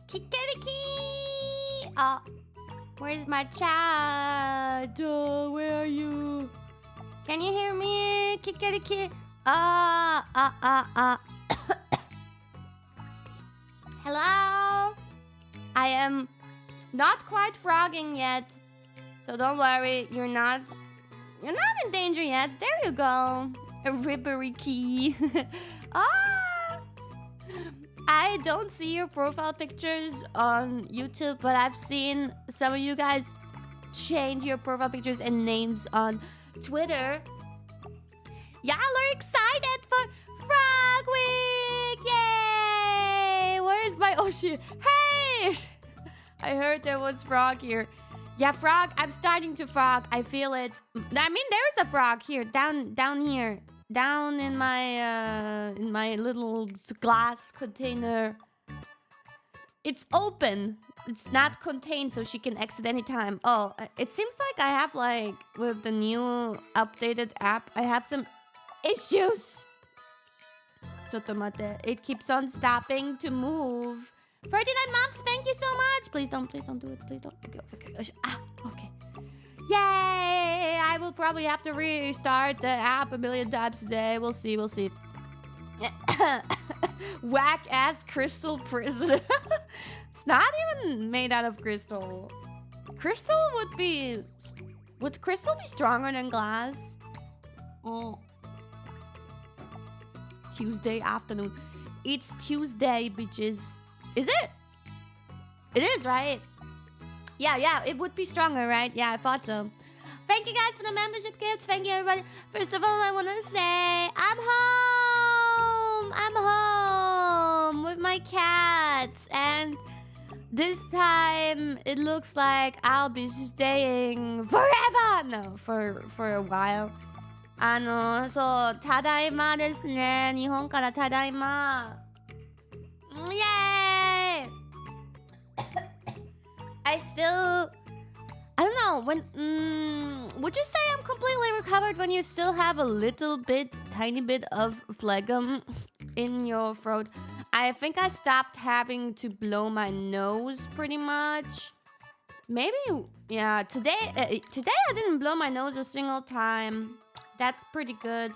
Kikeriki! Where's my chat? Where are you? Can you hear me? Kikeriki! Hello? I am not quite frogging yet. So don't worry, you're not in danger yet. There you go. A ribbery key. I don't see your profile pictures on YouTube, but I've seen some of you guys change your profile pictures and names on Twitter. Y'all are excited for FROGWEEK! Yay! Where's my Oshi? Hey! I heard there was frog here. Yeah, frog. I'm starting to frog. I feel it. I mean, there's a frog here, down here. Down in my little glass container. It's open. It's not contained, so she can exit anytime. Oh, it seems like I have with the new updated app, I have some issues. Chotomate. It keeps on stopping to move. 39 moms, thank you so much. Please don't do it. Please don't. Okay. Okay. Yay! I will probably have to restart the app a million times today. We'll see. Whack-ass crystal prison. It's not even made out of crystal. Would crystal be stronger than glass? Oh. Tuesday afternoon. It's Tuesday, bitches. Is it? It is, right? Yeah, it would be stronger, right? Yeah, I thought so. Thank you guys for the membership gifts. Thank you, everybody. First of all, I want to say I'm home with my cats. And this time, it looks like I'll be staying forever. No, for a while. そう、ただいまですね。日本からただいま。Yay! I don't know, would you say I'm completely recovered when you still have a tiny bit of phlegm in your throat? I think I stopped having to blow my nose pretty much. Maybe, yeah, today I didn't blow my nose a single time. That's pretty good.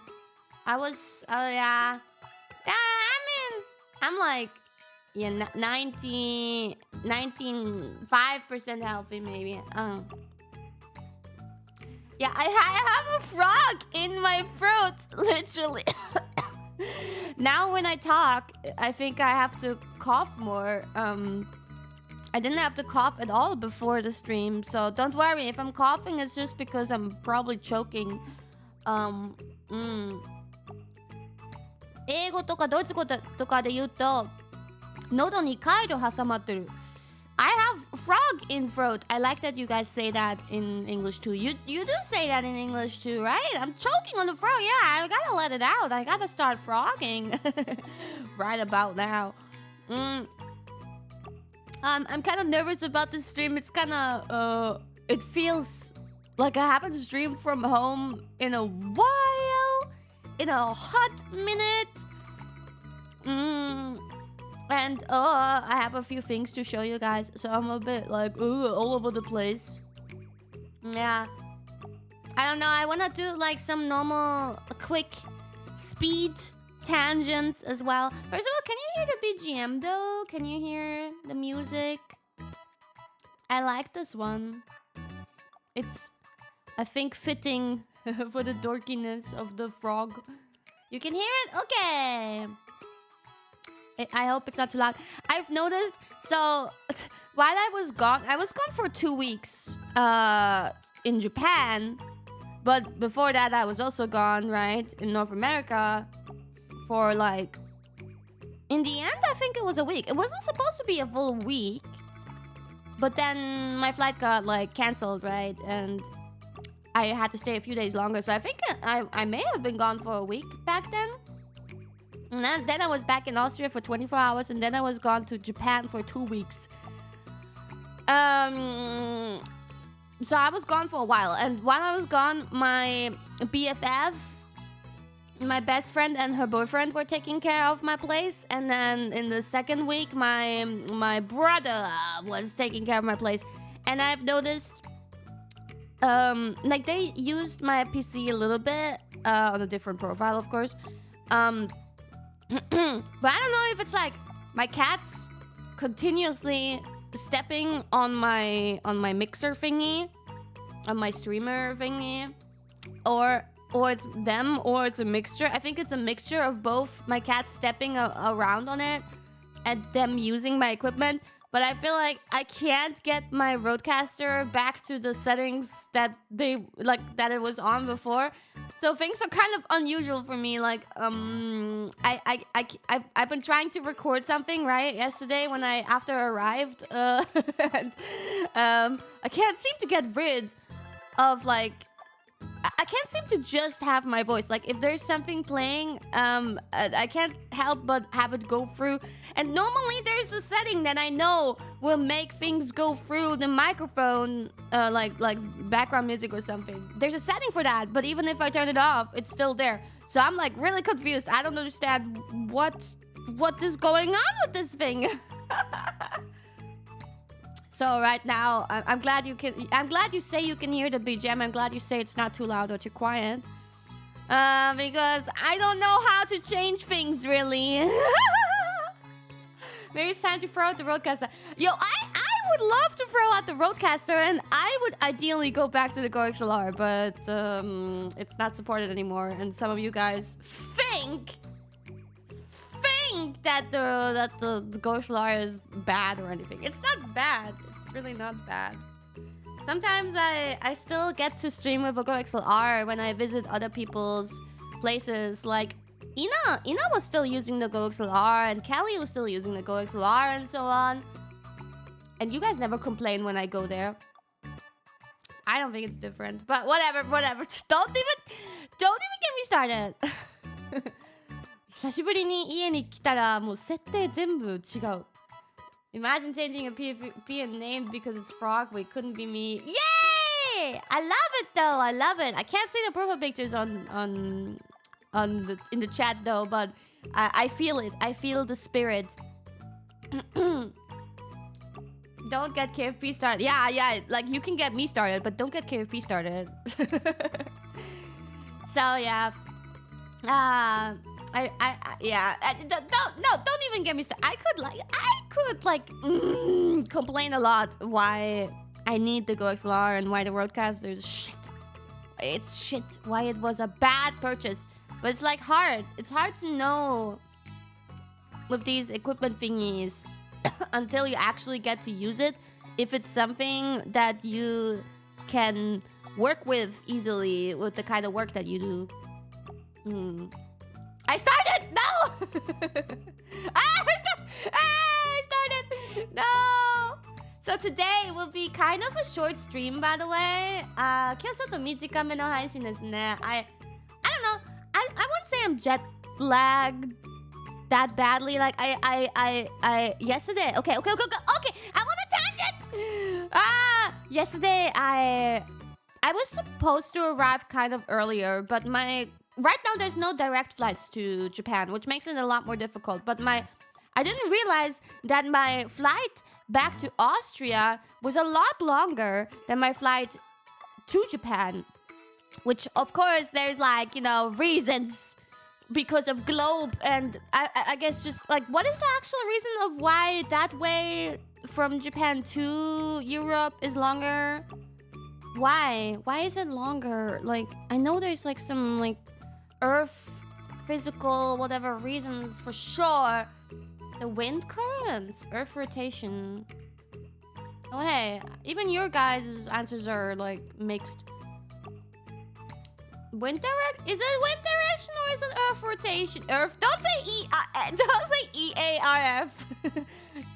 I was, yeah. I mean, I'm 95% healthy, maybe. Yeah, I have a frog in my throat, literally. Now when I talk, I think I have to cough more. I didn't have to cough at all before the stream, so don't worry. If I'm coughing, it's just because I'm probably choking. 英語とかドイツ語とかで言うと、喉に回路挟まってる。I have frog in throat. I like that you guys say that in English too. You do say that in English too, right? I'm choking on the frog. Yeah, I gotta let it out. I gotta start frogging right about now. I'm kind of nervous about this stream. It's kind of it feels like I haven't streamed from home in a while, in a hot minute. And I have a few things to show you guys, so I'm a bit all over the place. Yeah, I don't know. I wanna do some normal, quick, speed tangents as well. First of all, can you hear the BGM though? Can you hear the music? I like this one. It's, I think, fitting for the dorkiness of the frog. You can hear it? Okay. I hope it's not too loud. I've noticed, so while I was gone for 2 weeks in Japan. But before that, I was also gone, right, in North America for in the end, I think it was a week. It wasn't supposed to be a full week. But then my flight got canceled, right? And I had to stay a few days longer. So I think I may have been gone for a week back then. And then I was back in Austria for 24 hours, and then I was gone to Japan for 2 weeks. So I was gone for a while, and while I was gone, my BFF my best friend and her boyfriend were taking care of my place, and then in the second week my brother was taking care of my place. And I've noticed like they used my PC a little bit on a different profile, of course, but I don't know if it's like my cat's continuously stepping on my mixer thingy, on my streamer thingy, or it's them, or it's a mixture. I think it's a mixture of both my cat stepping around on it and them using my equipment. But I feel like I can't get my Rodecaster back to the settings that it was on before. So things are kind of unusual for me. Like I've been trying to record something right yesterday when I arrived, and I can't seem to get rid of like. I can't seem to just have my voice. Like, if there's something playing, I can't help but have it go through. And normally there's a setting that I know will make things go through the microphone, like background music or something. There's a setting for that, but even if I turn it off, it's still there. So I'm like really confused. I don't understand what is going on with this thing. So right now, I'm glad you say you can hear the BGM. I'm glad you say it's not too loud or too quiet. Because I don't know how to change things, really. Maybe it's time to throw out the Rodecaster. Yo, I would love to throw out the Rodecaster, and I would ideally go back to the Go XLR, but it's not supported anymore. And some of you guys think that the Go XLR is bad or anything. It's not bad. It's really not bad. Sometimes I still get to stream with a Go XLR when I visit other people's places. Like Ina was still using the Go XLR, and Kelly was still using the Go XLR, and so on. And you guys never complain when I go there. I don't think it's different, but whatever. Don't even get me started. 久しぶりに家に来たらもう設定全部違う。Imagine changing a PvP name because it's FROGWEEK. Couldn't be me. Yay! I love it though. I love it. I can't see the profile pictures in the chat though, but I feel it. I feel the spirit. Don't get KFP started. Yeah. Like you can get me started, but don't get KFP started. So yeah. Don't even get me started. I could complain a lot why I need the Go XLR and why the Rodecaster is shit. It's shit. Why it was a bad purchase. But it's like hard. It's hard to know with these equipment thingies until you actually get to use it. If it's something that you can work with easily with the kind of work that you do. I started! No! I started! No! So today will be kind of a short stream, by the way. 今日ちょっと短めの配信ですね。I don't know. I wouldn't say I'm jet lagged that badly. Like I yesterday. Okay. I'm on a tangent. Yesterday I was supposed to arrive kind of earlier, but right now there's no direct flights to Japan, which makes it a lot more difficult. But I didn't realize that my flight back to Austria was a lot longer than my flight to Japan. Which, of course, there's like, reasons because of globe. And I guess just like, what is the actual reason of why that way from Japan to Europe is longer? Why? Why is it longer? Like, I know there's like some like Earth physical whatever reasons for sure. The wind currents, Earth rotation. Oh hey, even your guys' answers are like mixed. Wind direct? Is it wind direction or is it Earth rotation? Earth? Don't say EARF.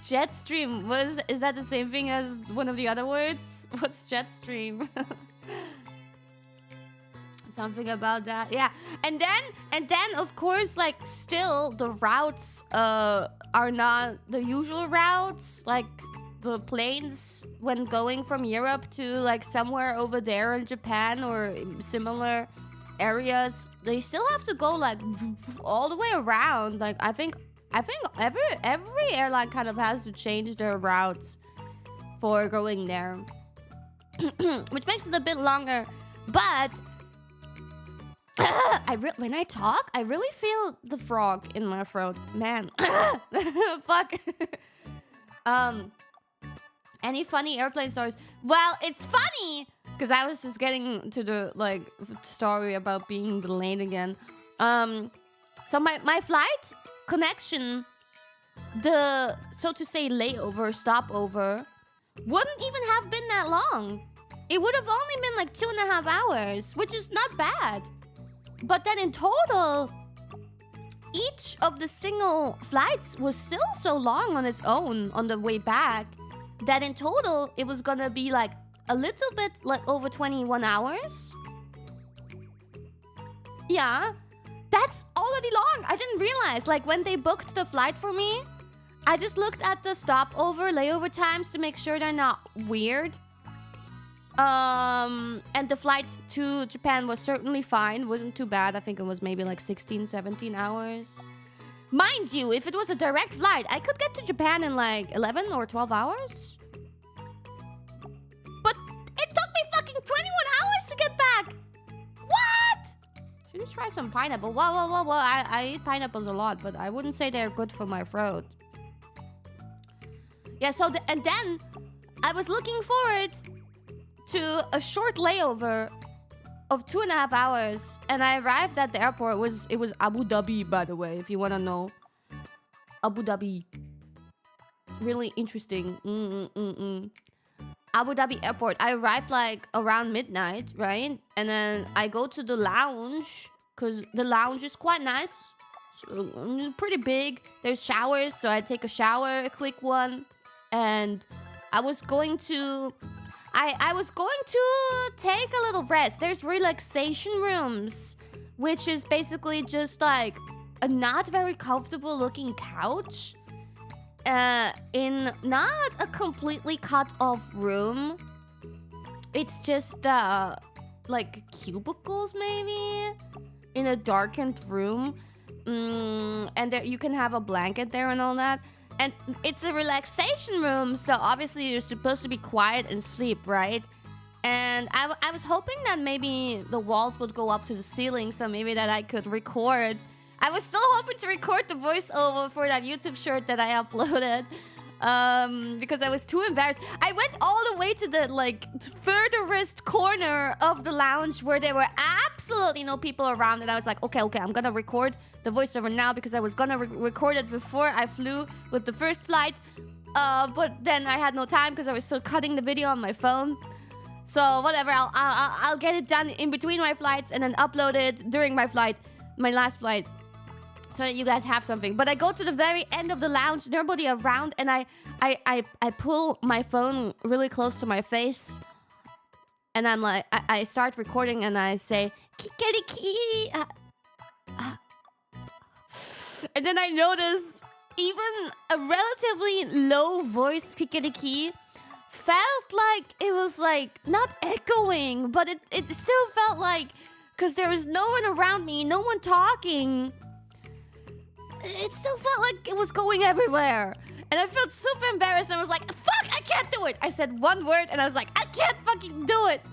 Jet stream. Is that the same thing as one of the other words? What's jet stream? Something about that, yeah. And then of course, like, still the routes are not the usual routes. Like the planes when going from Europe to like somewhere over there in Japan or similar areas, they still have to go like all the way around. Like I think every airline kind of has to change their routes for going there, which makes it a bit longer. But when I talk, I really feel the frog in my throat, man. Fuck. Any funny airplane stories? Well, it's funny because I was just getting to the like story about being delayed again. So my flight connection, the so to say layover, stopover, wouldn't even have been that long. It would have only been like 2.5 hours, which is not bad. But then in total, each of the single flights was still so long on its own on the way back that in total it was gonna be like a little bit like over 21 hours. Yeah, that's already long. I didn't realize, like when they booked the flight for me, I just looked at the stopover, layover times to make sure they're not weird. And the flight to Japan was certainly fine. Wasn't too bad. I think it was maybe like 16, 17 hours. Mind you, if it was a direct flight, I could get to Japan in like 11 or 12 hours. But it took me fucking 21 hours to get back. What? Should we try some pineapple? Well, I eat pineapples a lot, but I wouldn't say they're good for my throat. Yeah, so and then I was looking forward to a short layover of 2.5 hours, and I arrived at the airport. It was Abu Dhabi, by the way, if you want to know. Abu Dhabi. Really interesting. Abu Dhabi airport. I arrived like around midnight, right? And then I go to the lounge, because the lounge is quite nice. So, pretty big. There's showers, so I take a shower, a quick one. And I was going to take a little rest. There's relaxation rooms, which is basically just like a not very comfortable looking couch in not a completely cut off room. It's just like cubicles maybe in a darkened room. And there you can have a blanket there and all that. And it's a relaxation room, so obviously you're supposed to be quiet and sleep, right? And I was hoping that maybe the walls would go up to the ceiling, so maybe that I could record. I was still hoping to record the voiceover for that YouTube short that I uploaded. Because I was too embarrassed. I went all the way to the like furthest corner of the lounge where there were absolutely no people around, and I was like, okay, I'm gonna record the voiceover now because I was gonna record it before I flew with the first flight, but then I had no time because I was still cutting the video on my phone. So whatever, I'll get it done in between my flights and then upload it during my flight, my last flight, so that you guys have something. But I go to the very end of the lounge, nobody around, and I pull my phone really close to my face, and I'm like, I start recording and I say, "Kikeriki." And then I notice even a relatively low voice kikeriki felt like it was like not echoing, but it still felt like, because there was no one around me, no one talking, it still felt like it was going everywhere. And I felt super embarrassed and I was like, fuck, I can't do it. I said one word and I was like, I can't fucking do it.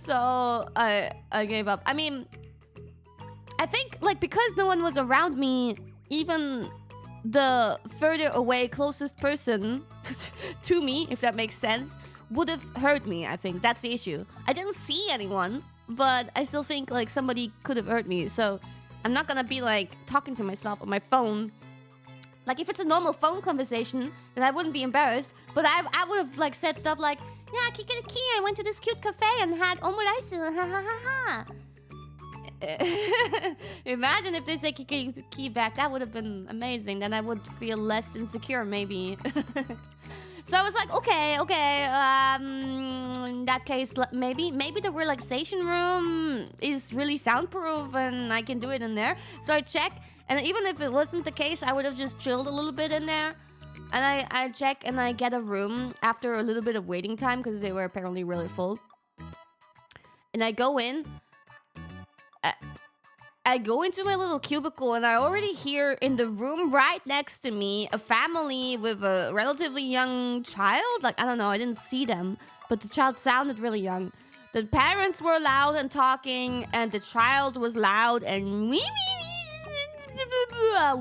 So I gave up. I mean, I think like because no one was around me, even the further away closest person to me, if that makes sense, would have heard me. I think that's the issue. I didn't see anyone, but I still think like somebody could have heard me. So I'm not gonna be like talking to myself on my phone. Like if it's a normal phone conversation, then I wouldn't be embarrassed. But I would have like said stuff like, yeah, kikeriki, I went to this cute cafe and had omuraisu, ha ha ha ha. Imagine if they say kikeriki back. That would have been amazing. Then I would feel less insecure, maybe. So I was like, okay. In that case, maybe the relaxation room is really soundproof and I can do it in there. So I check, and even if it wasn't the case, I would have just chilled a little bit in there. And I check and I get a room after a little bit of waiting time because they were apparently really full. And I go in. I go into my little cubicle and I already hear in the room right next to me a family with a relatively young child. Like, I don't know, I didn't see them, but the child sounded really young. The parents were loud and talking, and the child was loud and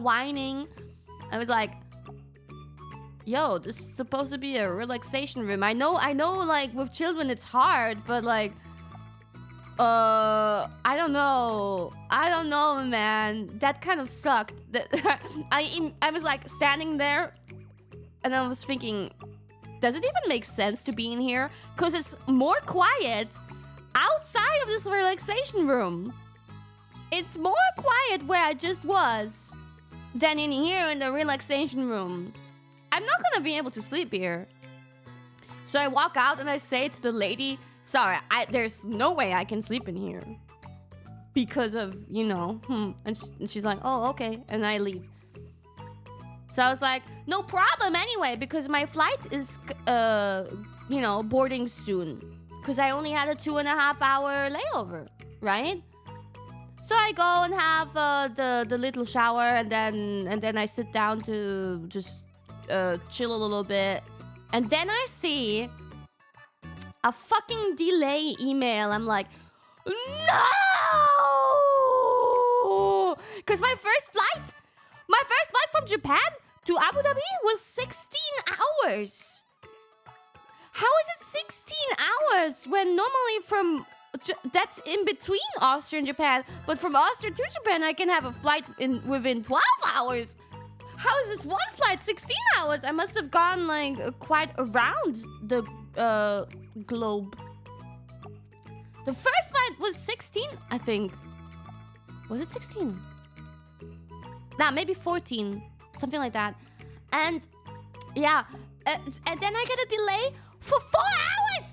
whining. I was like, yo, this is supposed to be a relaxation room. I know, like, with children it's hard, but like, I don't know, man. That kind of sucked. I was like standing there, and I was thinking, does it even make sense to be in here? Because it's more quiet outside of this relaxation room. It's more quiet where I just was than in here in the relaxation room. I'm not gonna be able to sleep here. So I walk out and I say to the lady, sorry, there's no way I can sleep in here. Because of, you know, And she's like, oh, okay. And I leave. So I was like, no problem anyway, because my flight is, you know, boarding soon. Because I only had a 2.5-hour layover, right? So I go and have the little shower, and then I sit down to just chill a little bit. And then I see a fucking delay email. I'm like, no! Because my first flight from Japan to Abu Dhabi was 16 hours. How is it 16 hours when normally that's in between Austria and Japan, but from Austria to Japan I can have a flight within 12 hours. How is this one flight 16 hours? I must have gone like quite around the globe. The first flight was 16, I think. Was it 16? Nah, maybe 14. Something like that. And yeah, and then I get a delay for 4 hours.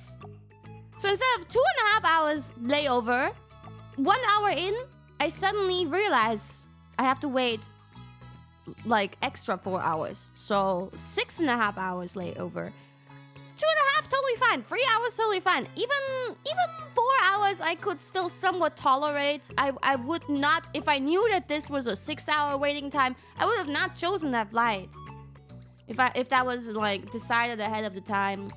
So instead of 2.5 hours layover, 1 hour in, I suddenly realize I have to wait like extra 4 hours. So 6.5 hours layover. 2.5, totally fine. 3 hours, totally fine. Even 4 hours, I could still somewhat tolerate. I would not, if I knew that this was a 6-hour waiting time, I would have not chosen that flight. If that was like decided ahead of the time.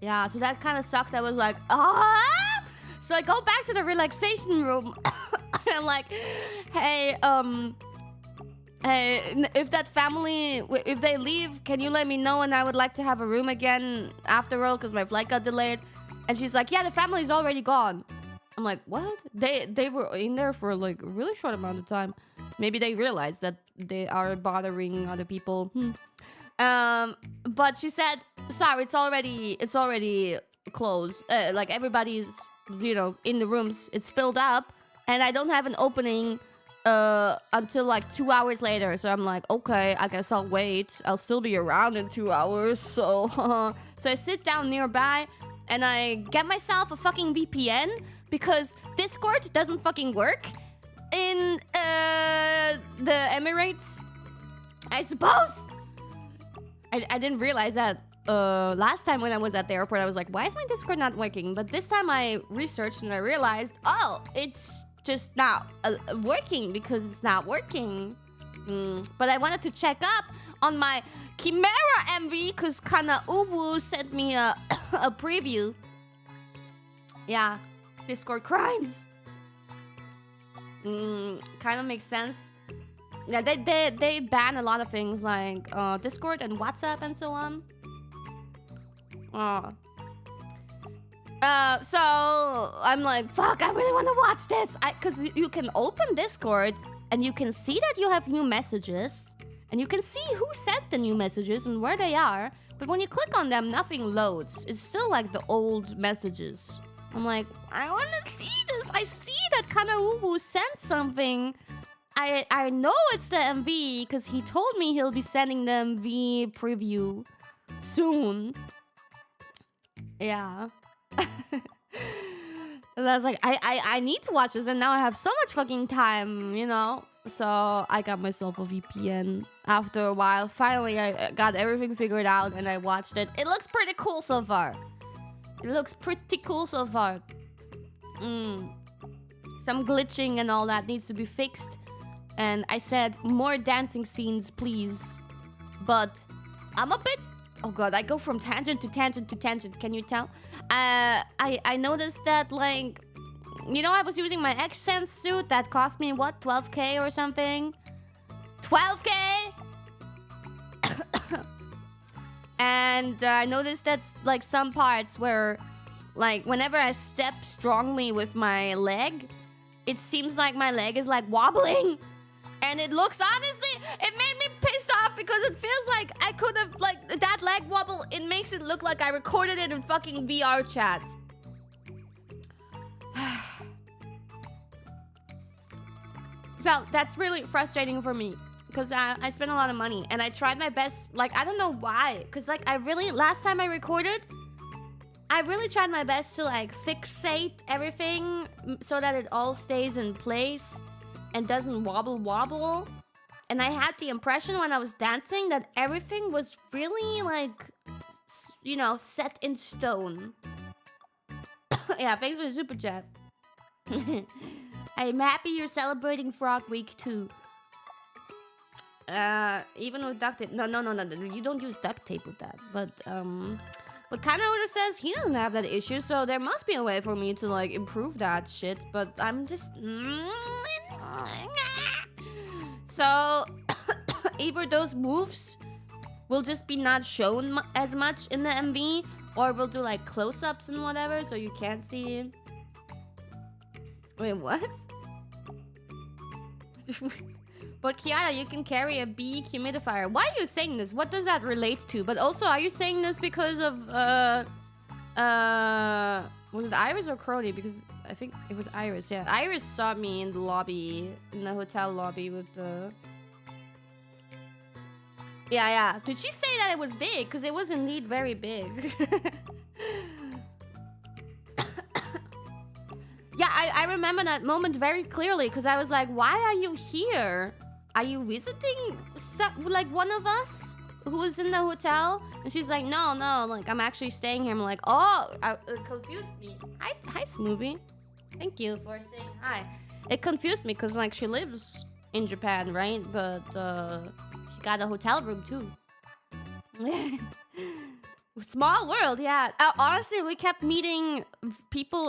Yeah, so that kind of sucked. I was like, ah! So I go back to the relaxation room. And I'm like, hey, if that family, if they leave, can you let me know? And I would like to have a room again after all, because my flight got delayed. And she's like, yeah, the family's already gone. I'm like, what? They were in there for like a really short amount of time. Maybe they realized that they are bothering other people. But she said, sorry, it's already closed. Like everybody's, you know, in the rooms. It's filled up, and I don't have an opening until like 2 hours later. So I'm like, okay, I guess I'll wait. I'll still be around in 2 hours. So so I sit down nearby and I get myself a fucking VPN because Discord doesn't fucking work in the Emirates, I suppose. I didn't realize that last time when I was at the airport. I was like, why is my Discord not working? But this time I researched and I realized, oh, it's just not working because it's not working. But I wanted to check up on my Chimera MV because Kana Uwu sent me a preview. Yeah, Discord crimes. Kind of makes sense. Yeah, they ban a lot of things like Discord and WhatsApp and so on. So I'm like, fuck, I really want to watch this. Because you can open Discord and you can see that you have new messages. And you can see who sent the new messages and where they are. But when you click on them, nothing loads. It's still like the old messages. I'm like, I want to see this. I see that Kanaubu sent something. I know it's the MV because he told me he'll be sending the MV preview soon. Yeah. And I was like, I need to watch this, and now I have so much fucking time, you know? So I got myself a VPN after a while. Finally, I got everything figured out and I watched it. It looks pretty cool so far. It looks pretty cool so far. some glitching and all that needs to be fixed. And I said, more dancing scenes, please. But I'm a bit... Oh god, I go from tangent to tangent to tangent. Can you tell? I noticed that, like... You know, I was using my X-Sense suit that cost me, what, 12k or something? 12k? And I noticed that, like, some parts where, like, whenever I step strongly with my leg, it seems like my leg is, like, wobbling. And it looks, honestly, it made me pissed off because it feels like I could have, like, that leg wobble, it makes it look like I recorded it in fucking VR chat. So, that's really frustrating for me. Because I spent a lot of money. And I tried my best, like, I don't know why. Because, like, last time I recorded, I really tried my best to, like, fixate everything so that it all stays in place and doesn't wobble. And I had the impression when I was dancing that everything was really, like, you know, set in stone. Yeah, thanks for the super chat. I'm happy you're celebrating Frog Week too. Even with duct tape. No. You don't use duct tape with that. But Kanaoda says he doesn't have that issue, so there must be a way for me to, like, improve that shit. But I'm just... So, either those moves will just be not shown as much in the MV, or we'll do, like, close-ups and whatever, so you can't see it. Wait, what? But Kiara, you can carry a bee humidifier. Why are you saying this? What does that relate to? But also, are you saying this because of, was it Iris or Crony? Because I think it was Iris, yeah. Iris saw me in the lobby, in the hotel lobby with the... Yeah. Did she say that it was big? Because it was indeed very big. Yeah, I remember that moment very clearly because I was like, why are you here? Are you visiting, like, one of us who is in the hotel? And she's like, no, like, I'm actually staying here. I'm like, oh, it confused me. Hi, Smoothie. Thank you for saying hi. It confused me because, like, she lives in Japan, right? But she got a hotel room, too. Small world, yeah. Honestly, we kept meeting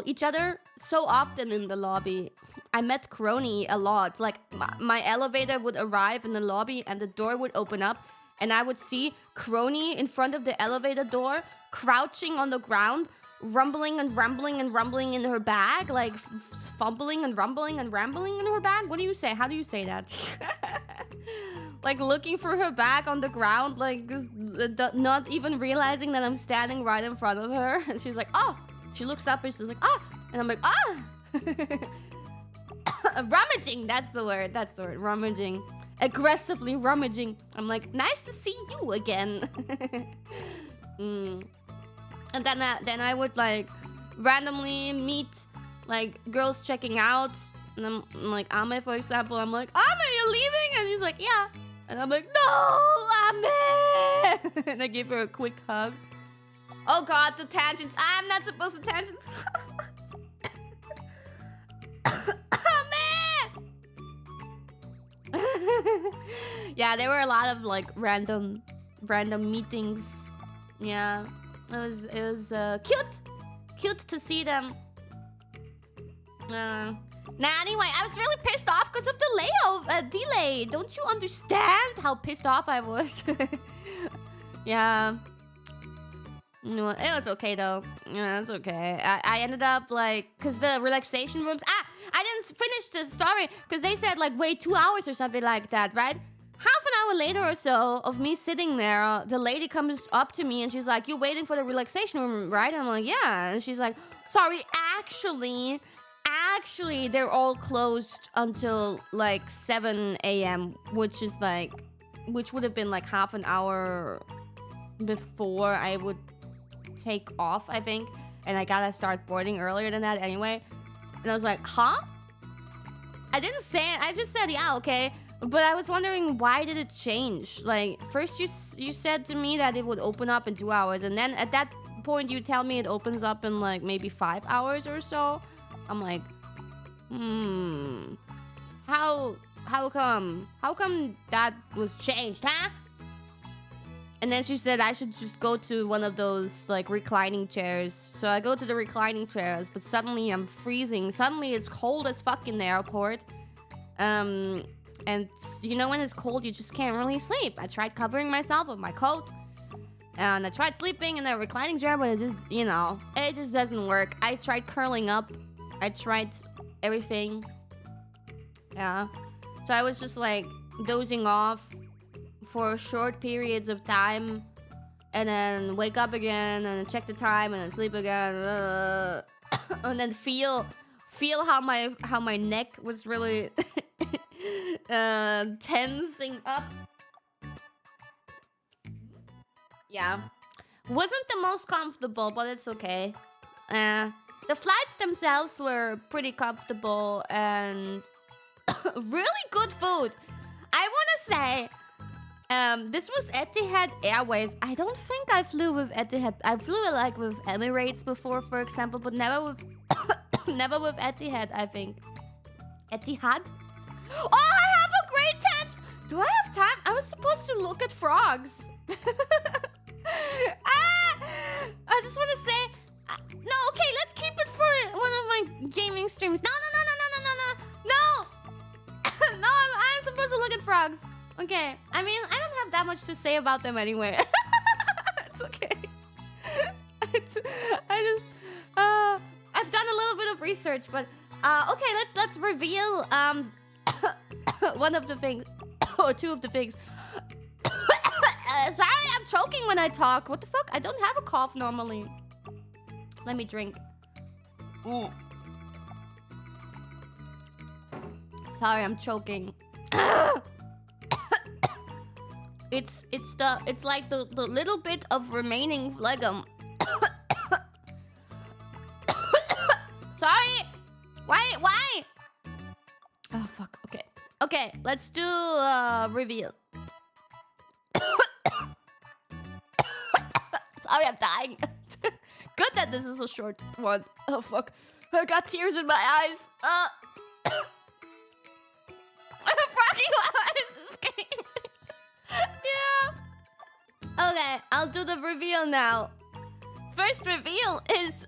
each other so often in the lobby. I met Crony a lot. Like, my elevator would arrive in the lobby and the door would open up and I would see Crony in front of the elevator door, crouching on the ground, rumbling and rumbling and rumbling in her bag, like fumbling and rumbling and rambling in her bag. What do you say? How do you say that? Like looking for her bag on the ground, like not even realizing that I'm standing right in front of her. And she's like, oh! She looks up and she's like, ah! And I'm like, ah! Rummaging, that's the word, rummaging. Aggressively rummaging. I'm like, nice to see you again. And then I would like randomly meet like girls checking out. And I'm like, Ame, for example, I'm like, Ame, you're leaving? And she's like, yeah. And I'm like, no, Ame! And I give her a quick hug. Oh god, the tangents. I'm not supposed to tangent so much. Yeah, there were a lot of like random meetings. Yeah, it was cute to see them. Anyway, I was really pissed off because of the delay. Don't you understand how pissed off I was? Yeah. No, it was okay though. Yeah, it's okay. I ended up like, cause the relaxation rooms. I didn't finish the story because they said like wait 2 hours or something like that, right? Half an hour later or so of me sitting there, the lady comes up to me and she's like, "You waiting for the relaxation room, right?" I'm like, "Yeah." And she's like, "Sorry, actually, they're all closed until like 7 a.m., which would have been like half an hour before I would take off, I think, and I gotta start boarding earlier than that anyway." And I was like, huh? I didn't say it. I just said, yeah, okay. But I was wondering, why did it change? Like, first you said to me that it would open up in 2 hours, and then at that point you tell me it opens up in like maybe 5 hours or so. I'm like, how come that was changed, huh? And then she said I should just go to one of those like reclining chairs. So I go to the reclining chairs, but suddenly I'm freezing. Suddenly it's cold as fuck in the airport. And you know when it's cold, you just can't really sleep. I tried covering myself with my coat. And I tried sleeping in the reclining chair, but it just, you know, it just doesn't work. I tried curling up. I tried everything. Yeah. So I was just like dozing off for short periods of time, and then wake up again, and check the time, and then sleep again, and then feel how my neck was really tensing up. Yeah, wasn't the most comfortable, but it's okay. The flights themselves were pretty comfortable and really good food. I wanna say. This was Etihad Airways. I don't think I flew with Etihad. I flew like with Emirates before, for example, but never with never with Etihad, I think. Etihad? Oh, I have a great tent! Do I have time? I was supposed to look at frogs. I just want to say... no, okay, let's keep it for one of my gaming streams. No! No, I'm supposed to look at frogs. Okay, I mean, I don't have that much to say about them anyway. It's okay. I've done a little bit of research, but okay, let's reveal one of the things or two of the things. Sorry, I'm choking when I talk. What the fuck? I don't have a cough normally. Let me drink. Sorry, I'm choking. It's like the little bit of remaining phlegm. Sorry. Why? Oh fuck. Okay. Let's do reveal. Sorry, I'm dying. Good that this is a short one. Oh fuck. I got tears in my eyes. Froggy, why is this game? Yeah. Okay, I'll do the reveal now. First reveal is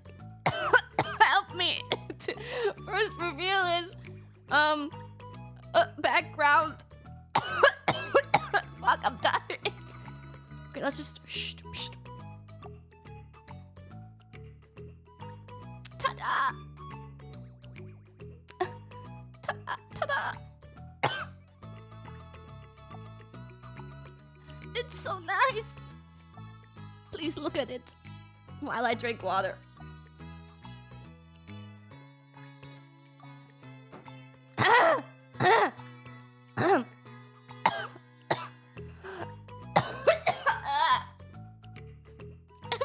help me. First reveal is background. Fuck, I'm dying. Okay, let's just shh. Ta-da! Ta-da! It's so nice. Please look at it while I drink water.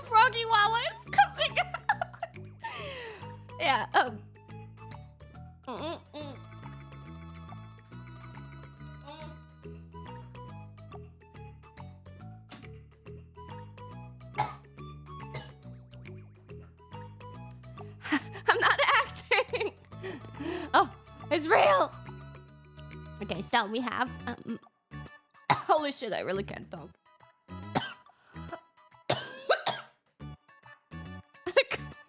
Froggy Wawa is coming out. Yeah. I'm not acting. Oh, it's real. Okay, so we have holy shit, I really can't talk.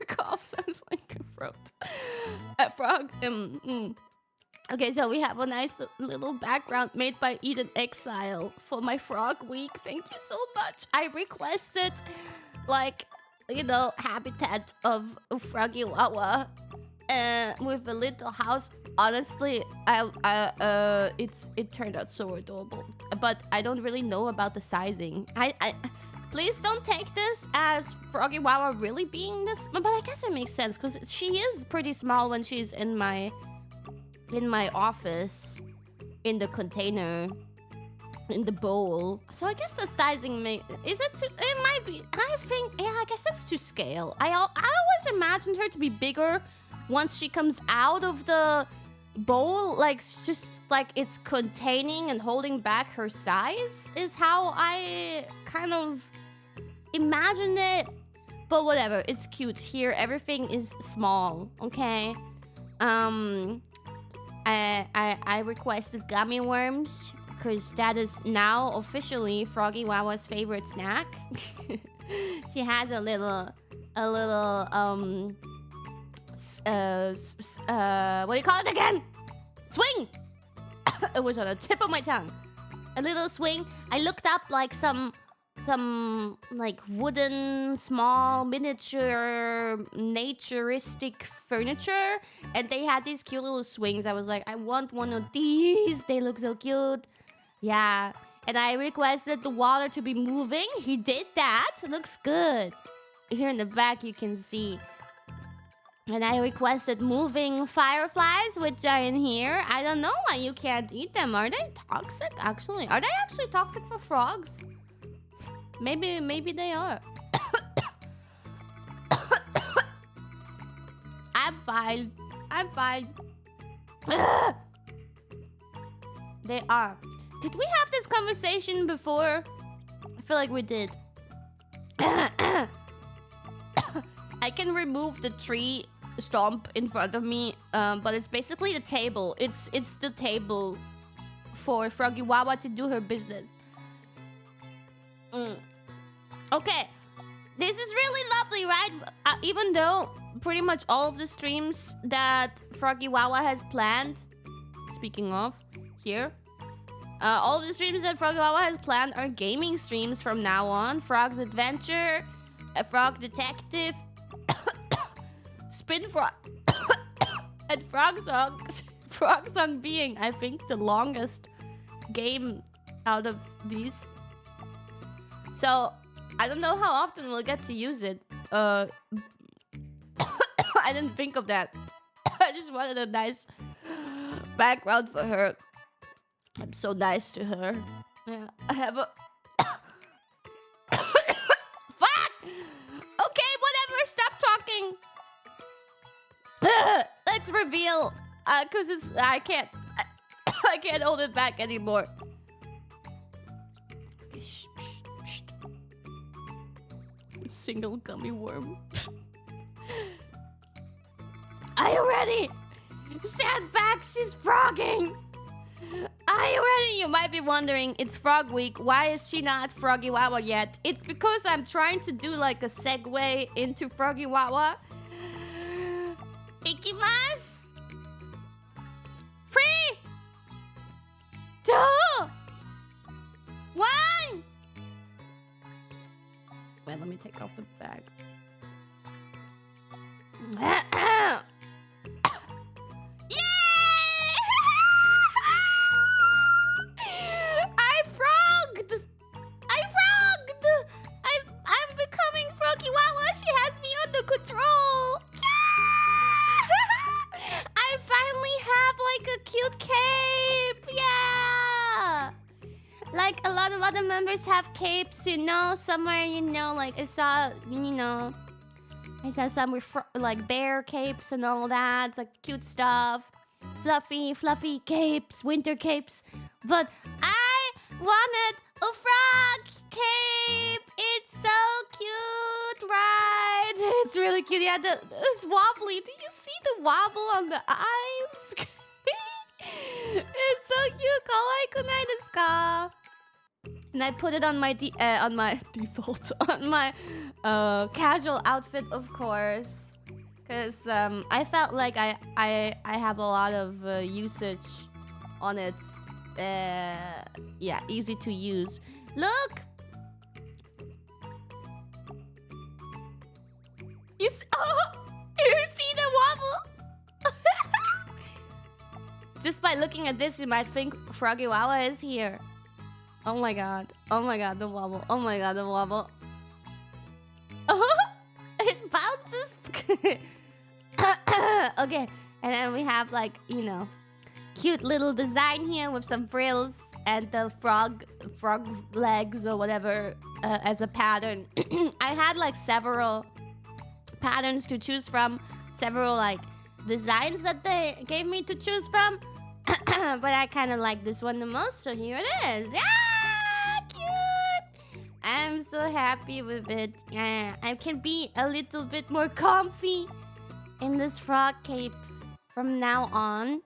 Cough sounds like a throat. A frog. Okay, so we have a nice little background made by Eden Exile for my Frog Week. Thank you so much. I requested, like, you know, habitat of Froggy Wawa with a little house. Honestly, it turned out so adorable. But I don't really know about the sizing. Please don't take this as Froggy Wawa really being this, but I guess it makes sense because she is pretty small when she's in my office, in the container, in the bowl. So I guess the sizing it might be. I think, yeah, I guess it's to scale. I always imagined her to be bigger once she comes out of the bowl, like just like it's containing and holding back her size is how I kind of imagined it. But whatever, it's cute. Here everything is small, okay? I requested gummy worms because that is now officially Froggy Wawa's favorite snack. She has a little what do you call it again? Swing. It was on the tip of my tongue. A little swing. I looked up like some like wooden small miniature naturistic furniture, and they had these cute little swings. I was like, I want one of these. They look so cute. Yeah. And I requested the water to be moving. He did that. It looks good. Here in the back you can see. And I requested moving fireflies, which are in here. I don't know why you can't eat them. Are they toxic, actually? Are they actually toxic for frogs? Maybe they are. I'm fine. They are. Did we have this conversation before? I feel like we did. I can remove the tree stomp in front of me, but it's basically the table. It's the table for Froggy Wawa to do her business. Okay, this is really lovely, right? Even though pretty much all of the streams that Froggy Wawa has planned, speaking of, here, all of the streams that Froggy Wawa has planned are gaming streams from now on. Frog's Adventure, a Frog Detective, Spin Frog, and Frog Song. Frog Song being, I think, the longest game out of these. So, I don't know how often we'll get to use it. I didn't think of that. I just wanted a nice background for her. I'm so nice to her. Yeah, I have a... Fuck! Okay, whatever, stop talking. Let's reveal, cause I can't hold it back anymore. Okay, shh. Single gummy worm. Are you ready? Stand back, she's frogging. Are you ready? You might be wondering, it's Frog Week. Why is she not Froggy Wawa yet? It's because I'm trying to do like a segue into Froggy Wawa. Ikimasu! 3, 2, 1! Wait, let me take off the bag. Yay! I frogged! I'm becoming Froggy Wawa. She has me under control. I finally have like a cute cape. Yeah. Like a lot of other members have capes, you know, somewhere, you know, like I saw some with like bear capes and all that. It's like cute stuff. Fluffy capes, winter capes. But I wanted a frog cape. It's so cute, right? It's really cute. Yeah, it's wobbly. Do you see the wobble on the eyes? It's so cute. Kawaii kunai desu ka? And I put it on my default, on my casual outfit, of course, because I felt like I have a lot of usage on it. Yeah, easy to use. Look, you see the wobble. Just by looking at this, you might think Froggy Wawa is here. Oh my god, the wobble. Oh my god, the wobble. Oh, it bounces. Okay, and then we have like, you know, cute little design here with some frills and the frog legs or whatever as a pattern. I had like several patterns to choose from, several like designs that they gave me to choose from. But I kind of like this one the most, so here it is. Yeah! I'm so happy with it. I can be a little bit more comfy in this frog cape. from now on,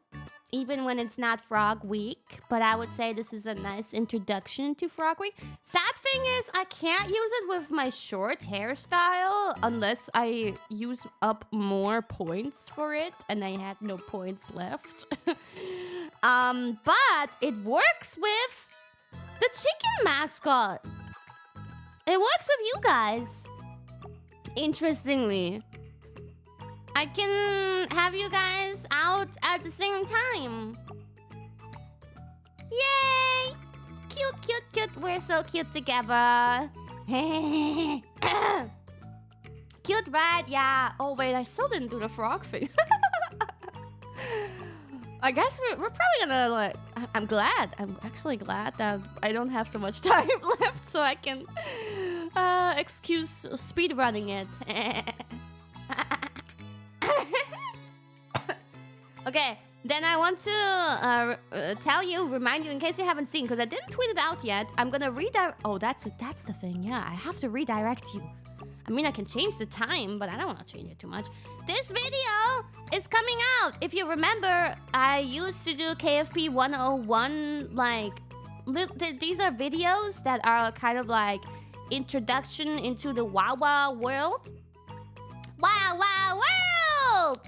even when it's not Frog Week. But I would say this is a nice introduction to Frog Week. Sad thing is, I can't use it with my short hairstyle unless I use up more points for it, and I had no points left. But it works with the chicken mascot. It works with you guys. Interestingly, I can have you guys out at the same time. Yay! Cute, cute, cute. We're so cute together. Cute, right? Yeah. Oh, wait, I still didn't do the frog thing. I guess we're probably gonna, like... I'm glad. I'm actually glad that I don't have so much time left so I can excuse speedrunning it. Okay, then I want to remind you in case you haven't seen, because I didn't tweet it out yet. I'm gonna redirect. Oh, that's the thing. Yeah, I have to redirect you. I mean, I can change the time, but I don't want to change it too much. This video is coming out. If you remember, I used to do KFP 101. Like, these are videos that are kind of like introduction into the Wawa world. Wawa world.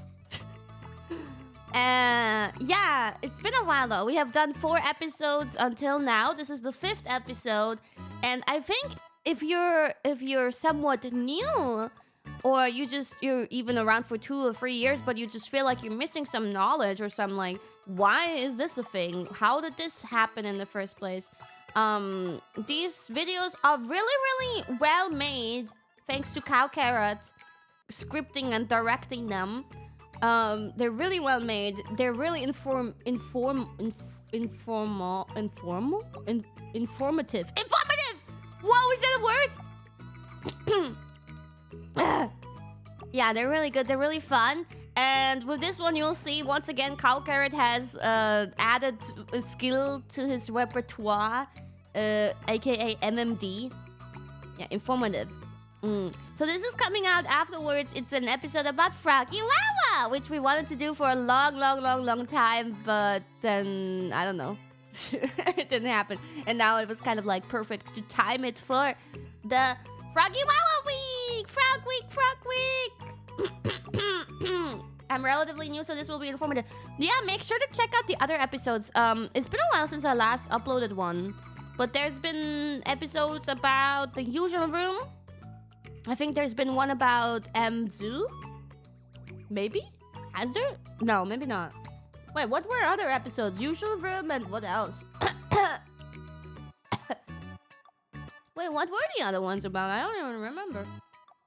Yeah, it's been a while though. We have done 4 episodes until now. This is the 5th episode, and I think if you're somewhat new, or you're even around for 2 or 3 years, but you just feel like you're missing some knowledge or some like, why is this a thing? How did this happen in the first place? These videos are really well made, thanks to Cow Carrot scripting and directing them. They're really well made. They're really informative. Whoa, is that a word? Yeah, they're really good. They're really fun. And with this one, you'll see once again, Cow Carrot has added a skill to his repertoire, aka MMD. Yeah, informative. So this is coming out afterwards. It's an episode about Froggy Wawa, which we wanted to do for a long time, but then I don't know. It didn't happen. And now it was kind of like perfect to time it for the Froggy Wawa week! Frog week! I'm relatively new, so this will be informative. Yeah, make sure to check out the other episodes. It's been a while since I last uploaded one, but there's been episodes about the usual room. I think there's been one about Zoo. Maybe? Has there? No, maybe not. Wait, what were other episodes? Usual room and what else? Wait, what were the other ones about? I don't even remember.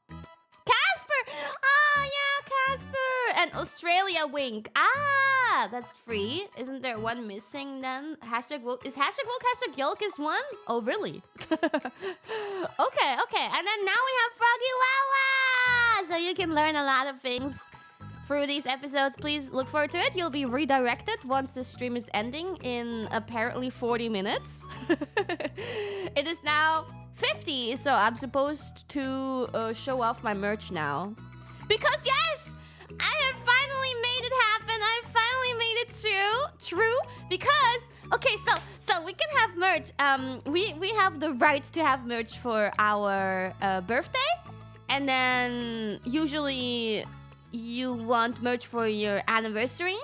Casper! Ah, yeah, Casper! And Australia Wink. Ah, that's free. Isn't there one missing then? Hashtag woke. Is hashtag woke, hashtag yolk is one? Oh, really? Okay. And then now we have Froggy Wawa! So you can learn a lot of things through these episodes. Please look forward to it. You'll be redirected once the stream is ending in apparently 40 minutes. It is now 50, so I'm supposed to show off my merch now. Because yes, I have finally made it happen. I finally made it true. Because okay, so we can have merch. We have the right to have merch for our birthday, and then usually you want merch for your anniversary.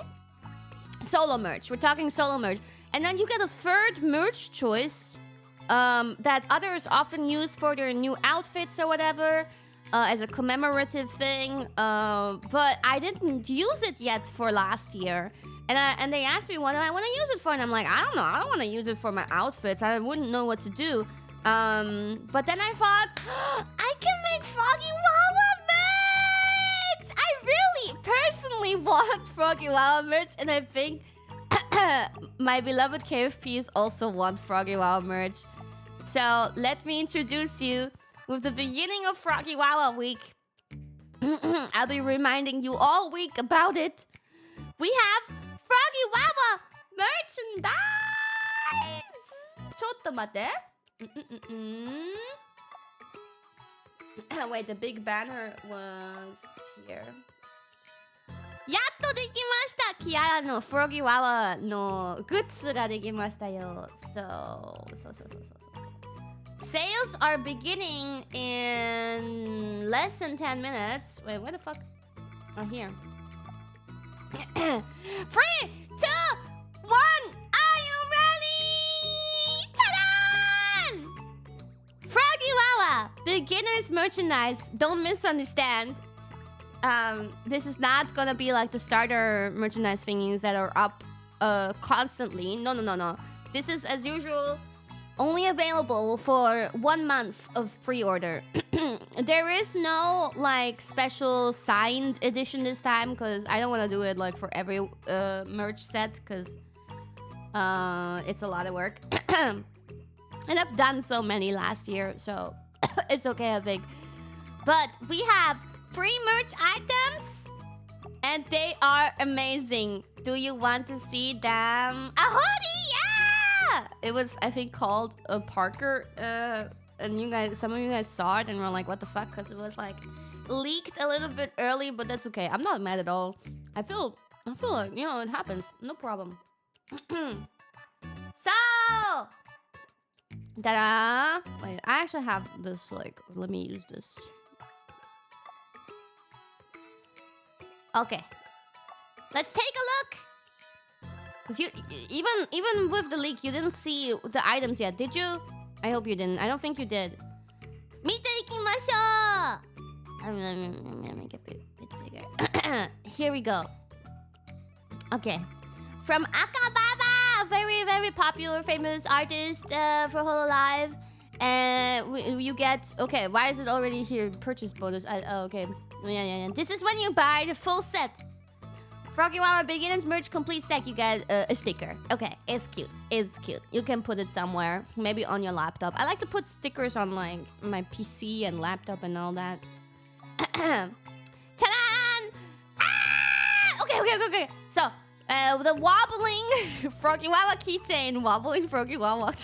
Solo merch. We're talking solo merch, and then you get a third merch choice that others often use for their new outfits or whatever. As a commemorative thing, but I didn't use it yet for last year, and they asked me what do I want to use it for, and I'm like, I don't know, I don't want to use it for my outfits. I wouldn't know what to do. But then I thought, I can make Froggy Wawa merch. I really personally want Froggy Wawa merch, and I think my beloved KFPs also want Froggy Wawa merch. So let me introduce you with the beginning of Froggy Wawa week. I'll be reminding you all week about it. We have Froggy Wawa merchandise! ちょっと待って。Wait, the big banner was here. やっとできました。キアラのフロギワワのグッズができましたよ。So. Sales are beginning in less than 10 minutes. Wait, where the fuck? Oh, here. 3, 2, 1. Are you ready? Ta-da! Froggy Wawa, beginner's merchandise. Don't misunderstand. This is not gonna be like the starter merchandise thingies that are up constantly. No. This is, as usual, only available for 1 month of pre-order. There is no like special signed edition this time because I don't want to do it like for every merch set because it's a lot of work. And I've done so many last year, so it's okay, I think. But we have free merch items and they are amazing. Do you want to see them? A hoodie, yeah! It was, I think, called a Parker. And some of you guys saw it and were like, what the fuck? Because it was like leaked a little bit early, but that's okay. I'm not mad at all. I feel like, you know, it happens. No problem. So, ta-da! Wait, I actually have this, like, let me use this. Okay. Let's take a look! Cause even with the leak, you didn't see the items yet, did you? I hope you didn't. I don't think you did. 見ていきましょう! I'm gonna make it a bit bigger. Here we go. Okay. From Akababa, a very, very popular, famous artist for hololive. And you get... Okay, why is it already here? Purchase bonus. Okay. Yeah. This is when you buy the full set. Froggy Wawa Beginners merch complete stack, you get a sticker. Okay, it's cute. It's cute. You can put it somewhere. Maybe on your laptop. I like to put stickers on like my PC and laptop and all that. Ta-da! Ah! Okay. So, the wobbling Froggy Wawa keychain. Wobbling Froggy Wawa.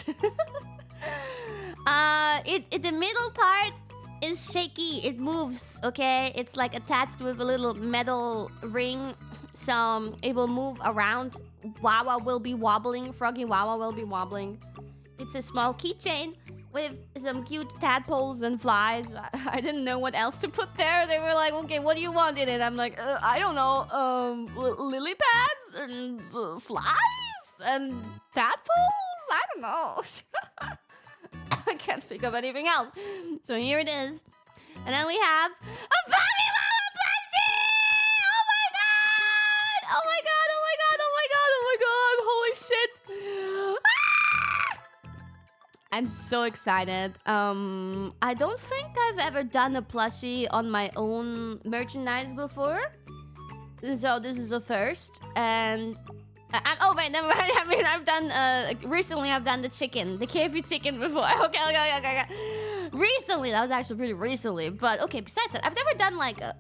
The middle part is shaky. It moves, okay? It's like attached with a little metal ring. So it will move around. Wawa will be wobbling. Froggy Wawa will be wobbling. It's a small keychain with some cute tadpoles and flies. I didn't know what else to put there. They were like, okay, what do you want in it? I'm like, I don't know. Lily pads and flies and tadpoles? I don't know. I can't think of anything else. So here it is. And then we have a Froggy Wawa plushie! Oh my god! Holy shit! Ah! I'm so excited. I don't think I've ever done a plushie on my own merchandise before. So this is the first. And... oh wait, never mind. I mean, I've done recently. I've done the KFC chicken before. Okay. Recently, that was actually pretty recently. But okay, besides that, I've never done like a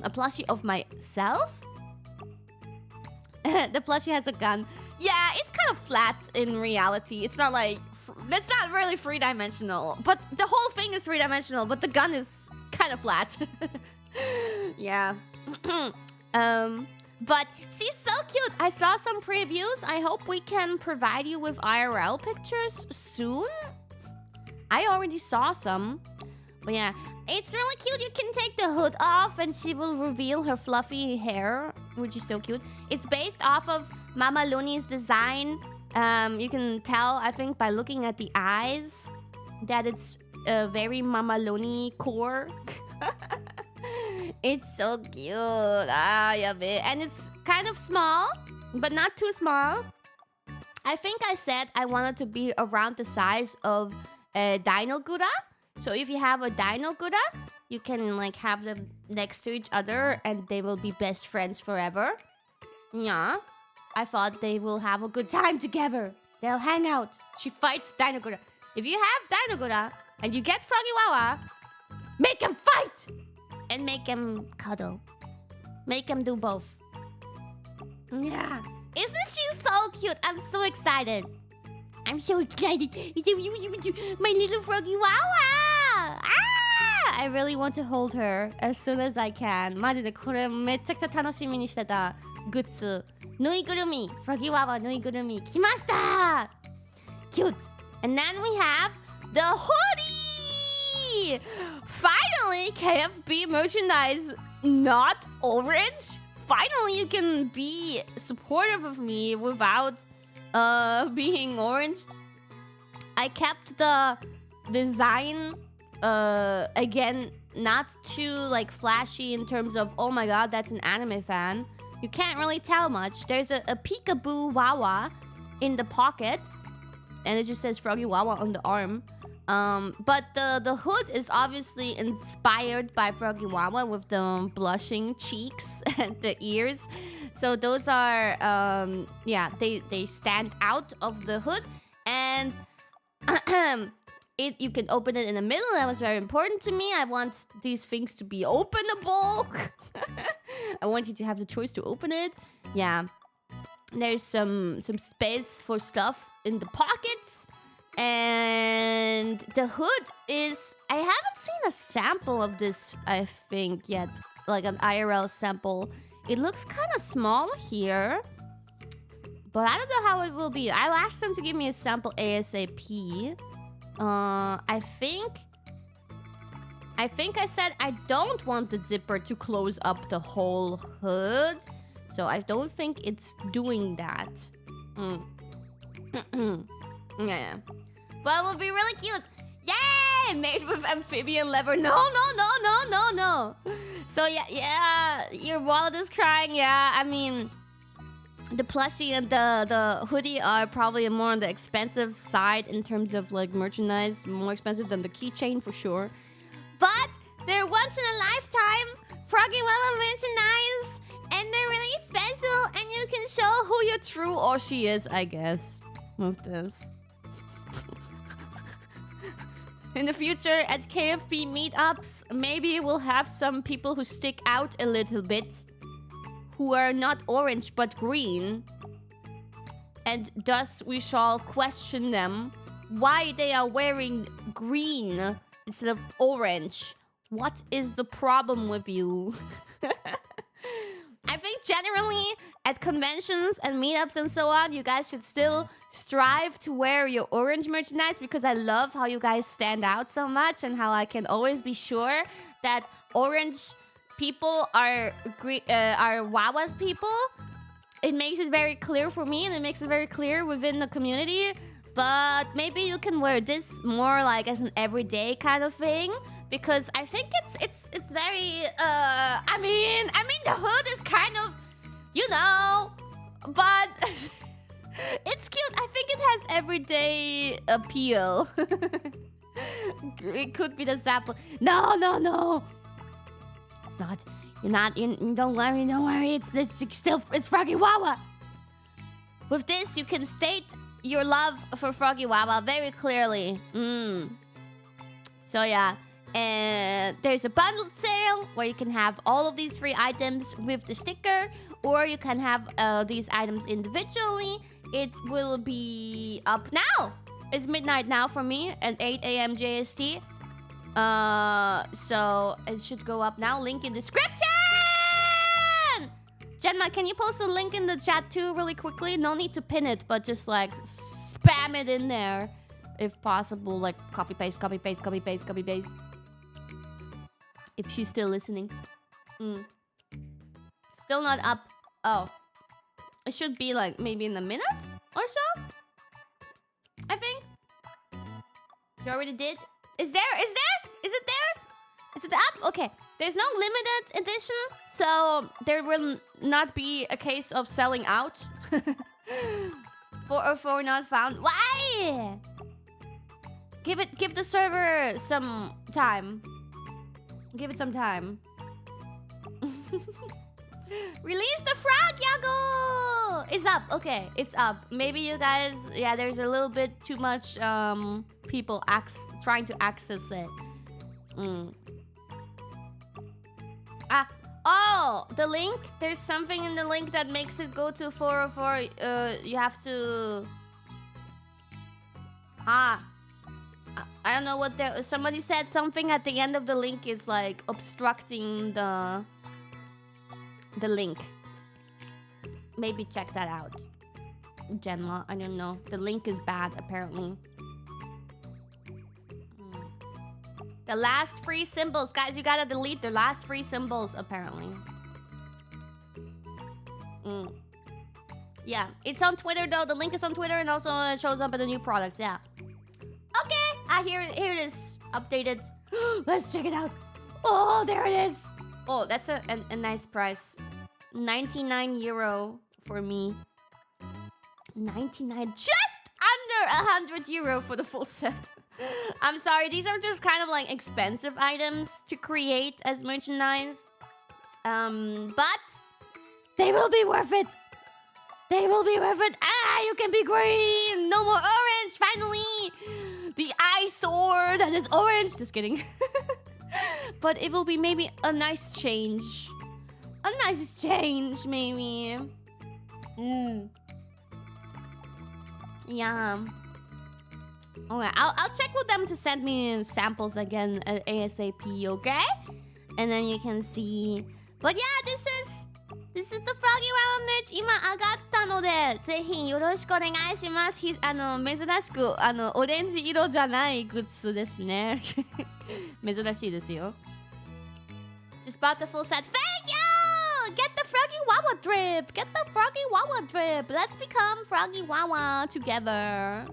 plushie of myself. The plushie has a gun. Yeah, it's kind of flat in reality. It's not like that's not really three-dimensional. But the whole thing is three-dimensional. But the gun is kind of flat. Yeah. But she's so cute. I saw some previews. I hope we can provide you with IRL pictures soon. I already saw some. But yeah, it's really cute. You can take the hood off and she will reveal her fluffy hair, which is so cute. It's based off of Mama Looney's design. You can tell, I think, by looking at the eyes that it's a very Mama Looney core. It's so cute. Yabe. And it's kind of small, but not too small. I think I said I wanted to be around the size of a Dino Gura. So if you have a Dino Gura, you can like have them next to each other and they will be best friends forever. Yeah. I thought they will have a good time together. They'll hang out. She fights Dino Gura. If you have Dino Gura and you get Froggy Wawa, make them fight! And make them cuddle. Make them do both. Yeah. Isn't she so cute? I'm so excited. I'm so excited. My little Froggy Wawa. Ah! I really want to hold her as soon as I can. マジでこれめちゃくちゃ楽しみにしてたグッズ。ぬいぐるみ、フロギワワぬいぐるみ来ました。Cute. And then we have the hoodie. Finally, KFB merchandise not orange. Finally, you can be supportive of me without being orange. I kept the design again, not too like flashy in terms of, oh my god, that's an anime fan. You can't really tell much. There's a peekaboo wawa in the pocket, and it just says Froggy Wawa on the arm. But the hood is obviously inspired by Froggy Wawa with the blushing cheeks and the ears. So those are, yeah, they stand out of the hood. And you can open it in the middle. That was very important to me. I want these things to be openable. I want you to have the choice to open it. Yeah. There's some space for stuff in the pockets. And the hood is... I haven't seen a sample of this, I think, yet. Like an IRL sample. It looks kind of small here. But I don't know how it will be. I'll ask them to give me a sample ASAP. I think I said I don't want the zipper to close up the whole hood. So I don't think it's doing that. Yeah. But it will be really cute. Yay! Made with amphibian leather. No. So yeah, your wallet is crying. Yeah, I mean, the plushie and the hoodie are probably more on the expensive side in terms of like merchandise. More expensive than the keychain for sure. But they're once in a lifetime Froggy Wawa merchandise. And they're really special. And you can show who your true Oshi is, I guess. With this. In the future, at KFP meetups, maybe we'll have some people who stick out a little bit, who are not orange but green, and thus we shall question them why they are wearing green instead of orange. What is the problem with you? I think generally at conventions and meetups and so on, you guys should still strive to wear your orange merchandise, because I love how you guys stand out so much and how I can always be sure that orange people are Wawa's people. It makes it very clear for me, and it makes it very clear within the community. But maybe you can wear this more like as an everyday kind of thing, because I think it's very I mean the hood is kind of, you know, but it's cute. I think it has everyday appeal. It could be the sample. No. It's not. You're not. Don't worry. It's Froggy Wawa. With this, you can state your love for Froggy Wawa very clearly. So yeah. And there's a bundled sale where you can have all of these free items with the sticker, or you can have these items individually. It will be up now. It's midnight now for me at 8 a.m. JST. So it should go up now. Link in description! Genma, can you post a link in the chat too really quickly? No need to pin it, but just like spam it in there if possible. Like copy paste. If she's still listening. Still not up. Oh. It should be like maybe in a minute or so. I think. You already did? Is there? Is it there? Is it up? Okay. There's no limited edition, so there will not be a case of selling out. 404 not found. Why? Give the server some time. Give it some time. Release the frog, Yago! It's up. Okay, it's up. Maybe you guys... Yeah, there's a little bit too much people trying to access it. Oh! The link? There's something in the link that makes it go to 404. You have to... I don't know what somebody said something at the end of the link is like obstructing the link. Maybe check that out, Gemma. I don't know. The link is bad apparently. The last free symbols, guys. You gotta delete the last free symbols apparently. Yeah, it's on Twitter though. The link is on Twitter and also it shows up in the new products. Yeah. Okay, here it is. Updated. Let's check it out. Oh, there it is. Oh, that's a nice price. 99 euro for me. 99, just under 100 euro for the full set. I'm sorry, these are just kind of like expensive items to create as merchandise. But they will be worth it. They will be worth it. Ah, you can be green. No more orange, finally. The eyesore that is orange. Just kidding. But it will be maybe a nice change. A nice change, maybe. Yeah. Okay, I'll check with them to send me samples again ASAP, okay? And then you can see. But yeah, this is the Froggy Wow merch 今上がったのでぜひよろしくお願いします。珍しくオレンジ色じゃないグッズですね。珍しいですよ。Just bought the full set. Thank you! Get the Froggy Wawa drip. Get the Froggy Wawa drip. Let's become Froggy Wawa together.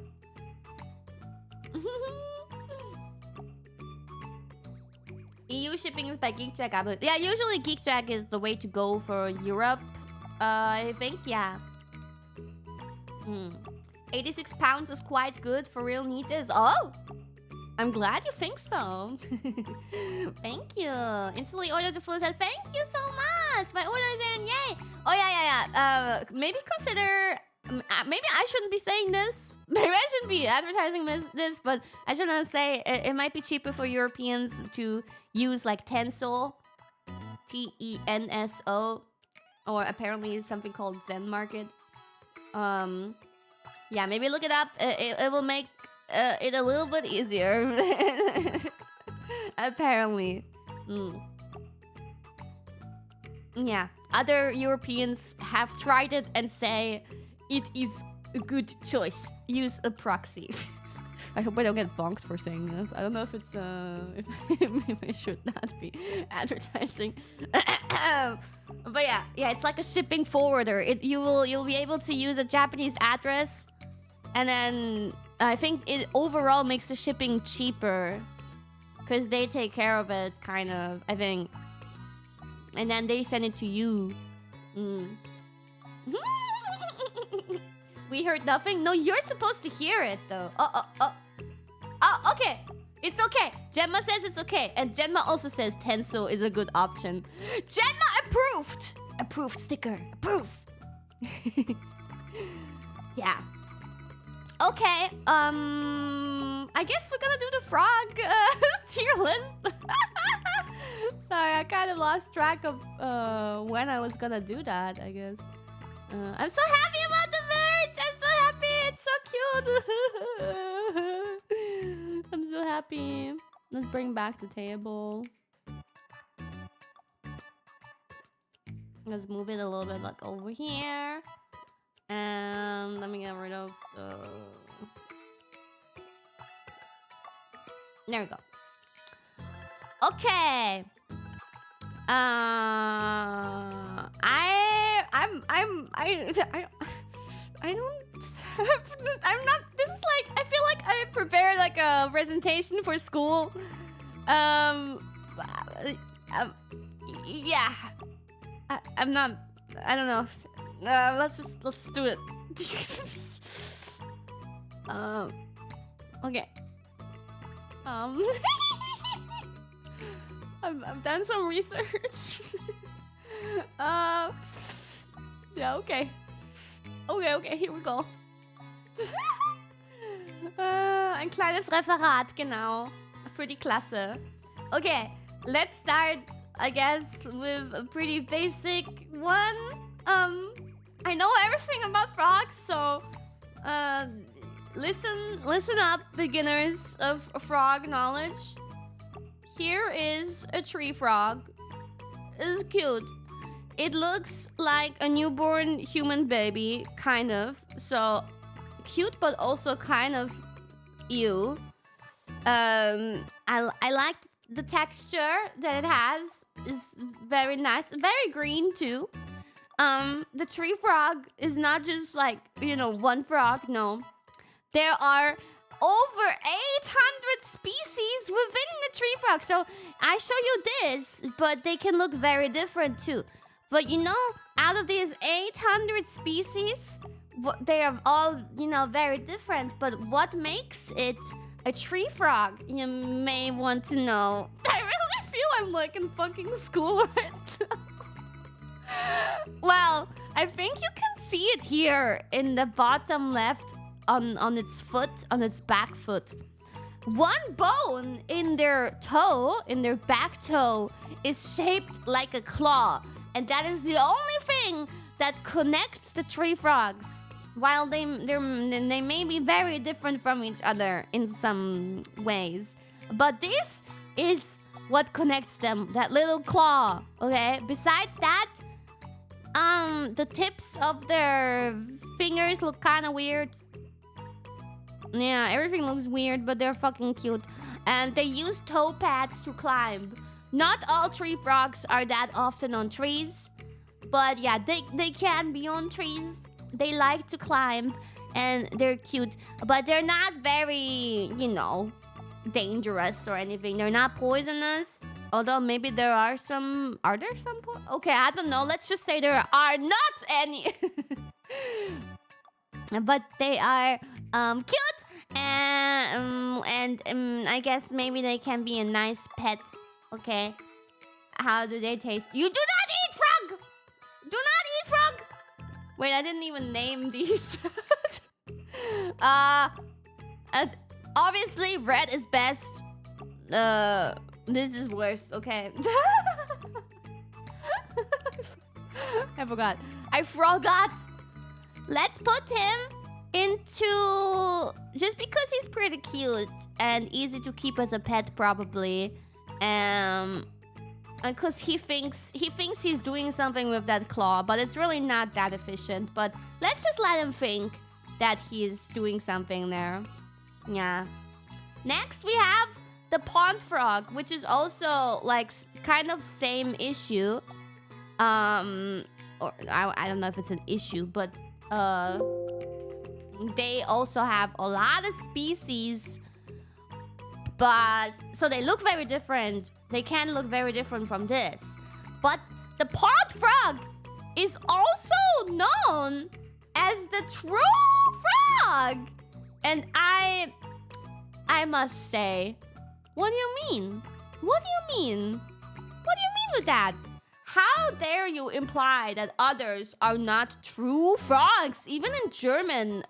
EU shipping is by Geek Jack. Yeah, usually Geek Jack is the way to go for Europe. I think, yeah. 86 pounds is quite good for real need is. Oh! I'm glad you think so. Thank you. Instantly ordered the full set. Thank you so much. My order is in. Yay. Oh, yeah. Maybe consider... maybe I shouldn't be saying this. Maybe I shouldn't be advertising this, but I shouldn't say it might be cheaper for Europeans to use like Tenso, TENSO, or apparently something called Zen Market. Yeah, maybe look it up. It will make it a little bit easier. Apparently. Yeah, other Europeans have tried it and say it is a good choice. Use a proxy. I hope I don't get bonked for saying this. I don't know if it's if I should not be advertising. But yeah, it's like a shipping forwarder. You'll be able to use a Japanese address, and then I think it overall makes the shipping cheaper because they take care of it, kind of. I think, and then they send it to you. We heard nothing? No, you're supposed to hear it, though. Oh, okay. It's okay. Gemma says it's okay. And Gemma also says Tenso is a good option. Gemma approved! Approved sticker. Approved. Yeah. Okay. I guess we're gonna do the frog tier list. Sorry, I kind of lost track of when I was gonna do that, I guess. I'm so happy about the merch! I'm so happy! It's so cute! I'm so happy. Let's bring back the table. Let's move it a little bit like over here. And let me get rid of the... There we go. Okay. I'm not, this is like, I feel like I prepared like a presentation for school. Yeah. I'm not, I don't know. Let's do it. Okay. I've done some research. Yeah, okay. Okay, here we go. Ein kleines Referat, genau. Für die Klasse. Okay, let's start, I guess, with a pretty basic one. I know everything about frogs, so listen up, beginners of frog knowledge. Here is a tree frog. It's cute. It looks like a newborn human baby, kind of. So cute, but also kind of ew. I like the texture that it has. It's very nice, very green too. The tree frog is not just like, you know, one frog. No, there are over 800 species within the tree frog. So I show you this, but they can look very different too. But you know, out of these 800 species, they are all, you know, very different. But what makes it a tree frog? You may want to know. I really feel I'm like in fucking school right now. Well, I think you can see it here in the bottom left on its foot, on its back foot. One bone in their toe, in their back toe, is shaped like a claw. And that is the only thing that connects the tree frogs. While they may be very different from each other in some ways. But this is what connects them, that little claw, okay? Besides that, the tips of their fingers look kind of weird. Yeah, everything looks weird, but they're fucking cute. And they use toe pads to climb. Not all tree frogs are that often on trees. But yeah, they can be on trees. They like to climb. And they're cute. But they're not very, you know, dangerous or anything. They're not poisonous. Although maybe there are some... Are there some... Okay, I don't know. Let's just say there are not any. But they are cute. And I guess maybe they can be a nice pet. Okay. How do they taste? You do not eat frog! Do not eat frog! Wait, I didn't even name these. Obviously, red is best. This is worst, okay. I forgot. I forgot. Let's put him into... Just because he's pretty cute and easy to keep as a pet, probably. Because he thinks he's doing something with that claw, but it's really not that efficient. But let's just let him think that he's doing something there. Yeah. Next, we have the pond frog, which is also like kind of same issue. Or I don't know if it's an issue, but they also have a lot of species. But so they look very different. They can look very different from this. But the pond frog is also known as the true frog. And I must say, what do you mean? What do you mean? What do you mean with that? How dare you imply that others are not true frogs? Even in German,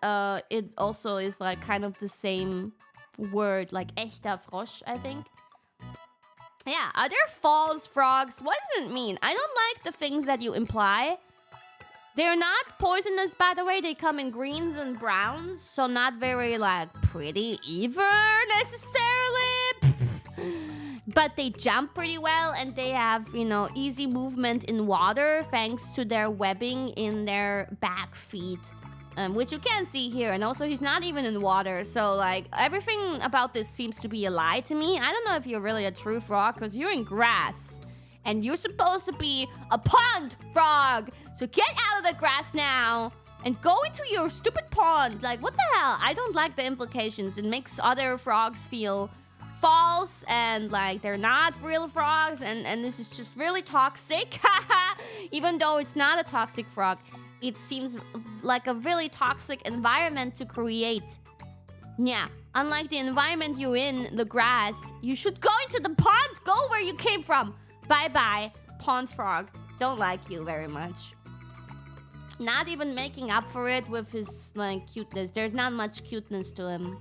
it also is like kind of the same word, like echter Frosch, I think. Yeah, are there false frogs? What does it mean? I don't like the things that you imply. They're not poisonous, by the way. They come in greens and browns, so not very, like, pretty either, necessarily. But they jump pretty well, and they have, you know, easy movement in water thanks to their webbing in their back feet. Which you can see here. And also, he's not even in water. So, like, everything about this seems to be a lie to me. I don't know if you're really a true frog, because you're in grass. And you're supposed to be a pond frog. So get out of the grass now and go into your stupid pond. Like, what the hell? I don't like the implications. It makes other frogs feel false and like they're not real frogs. And this is just really toxic. Even though it's not a toxic frog. It seems like a really toxic environment to create. Yeah, unlike the environment you're in, the grass, you should go into the pond. Go where you came from. Bye-bye, pond frog. Don't like you very much. Not even making up for it with his, like, cuteness. There's not much cuteness to him.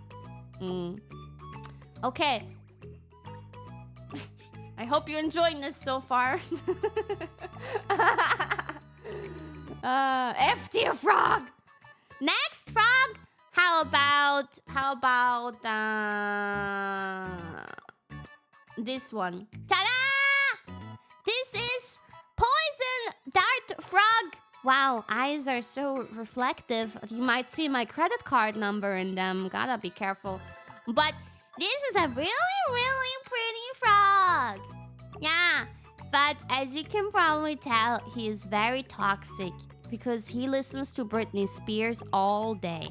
Okay. I hope you're enjoying this so far. F tier frog. Next frog How about this one? Ta-da! This is Poison Dart Frog. Wow, eyes are so reflective. You might see my credit card number in them. Gotta be careful. But this is a really, really pretty frog. Yeah, but as you can probably tell, he is very toxic because he listens to Britney Spears all day.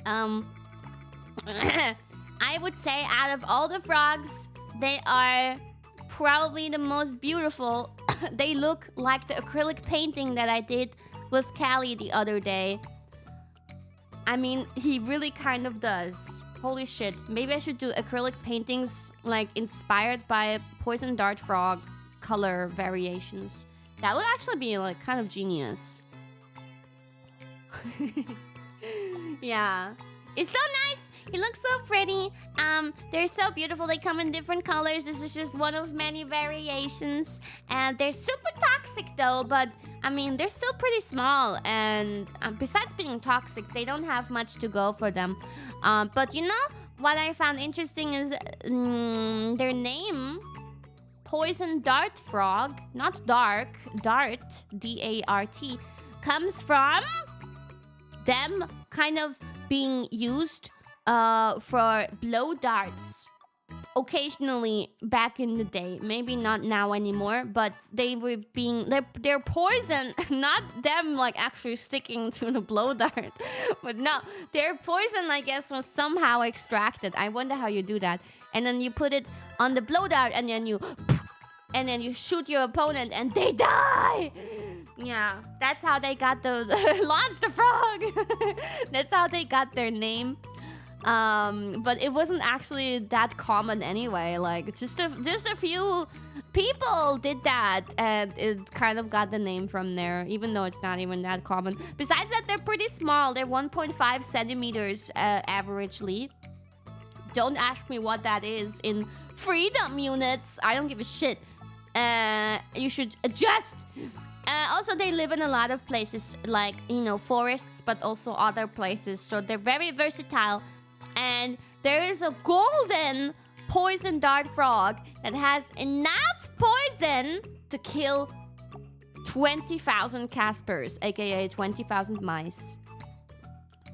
I would say out of all the frogs, they are probably the most beautiful. They look like the acrylic painting that I did with Callie the other day. I mean, he really kind of does. Holy shit. Maybe I should do acrylic paintings like inspired by poison dart frog color variations. That would actually be like kind of genius. Yeah. It's so nice. He looks so pretty. They're so beautiful. They come in different colors. This is just one of many variations. And they're super toxic though, but I mean, they're still pretty small. And besides being toxic, they don't have much to go for them. But you know, what I found interesting is their name, Poison Dart Frog, not dark, dart, D-A-R-T, comes from them kind of being used for blow darts occasionally back in the day. Maybe not now anymore, but they were being they're poison, not them like actually sticking to the blow dart. But no, their poison, I guess, was somehow extracted. I wonder how you do that. And then you put it on the blow dart and then you shoot your opponent and they die. Yeah, that's how they got the launch the frog. That's how they got their name. But it wasn't actually that common anyway. Like just a few people did that, and it kind of got the name from there, even though it's not even that common. Besides that, they're pretty small. They're 1.5 centimeters averagely. Don't ask me what that is in freedom units. I don't give a shit. You should adjust. Also, they live in a lot of places, like, you know, forests, but also other places. So they're very versatile. And there is a golden poison dart frog that has enough poison to kill 20,000 Caspers, aka 20,000 mice.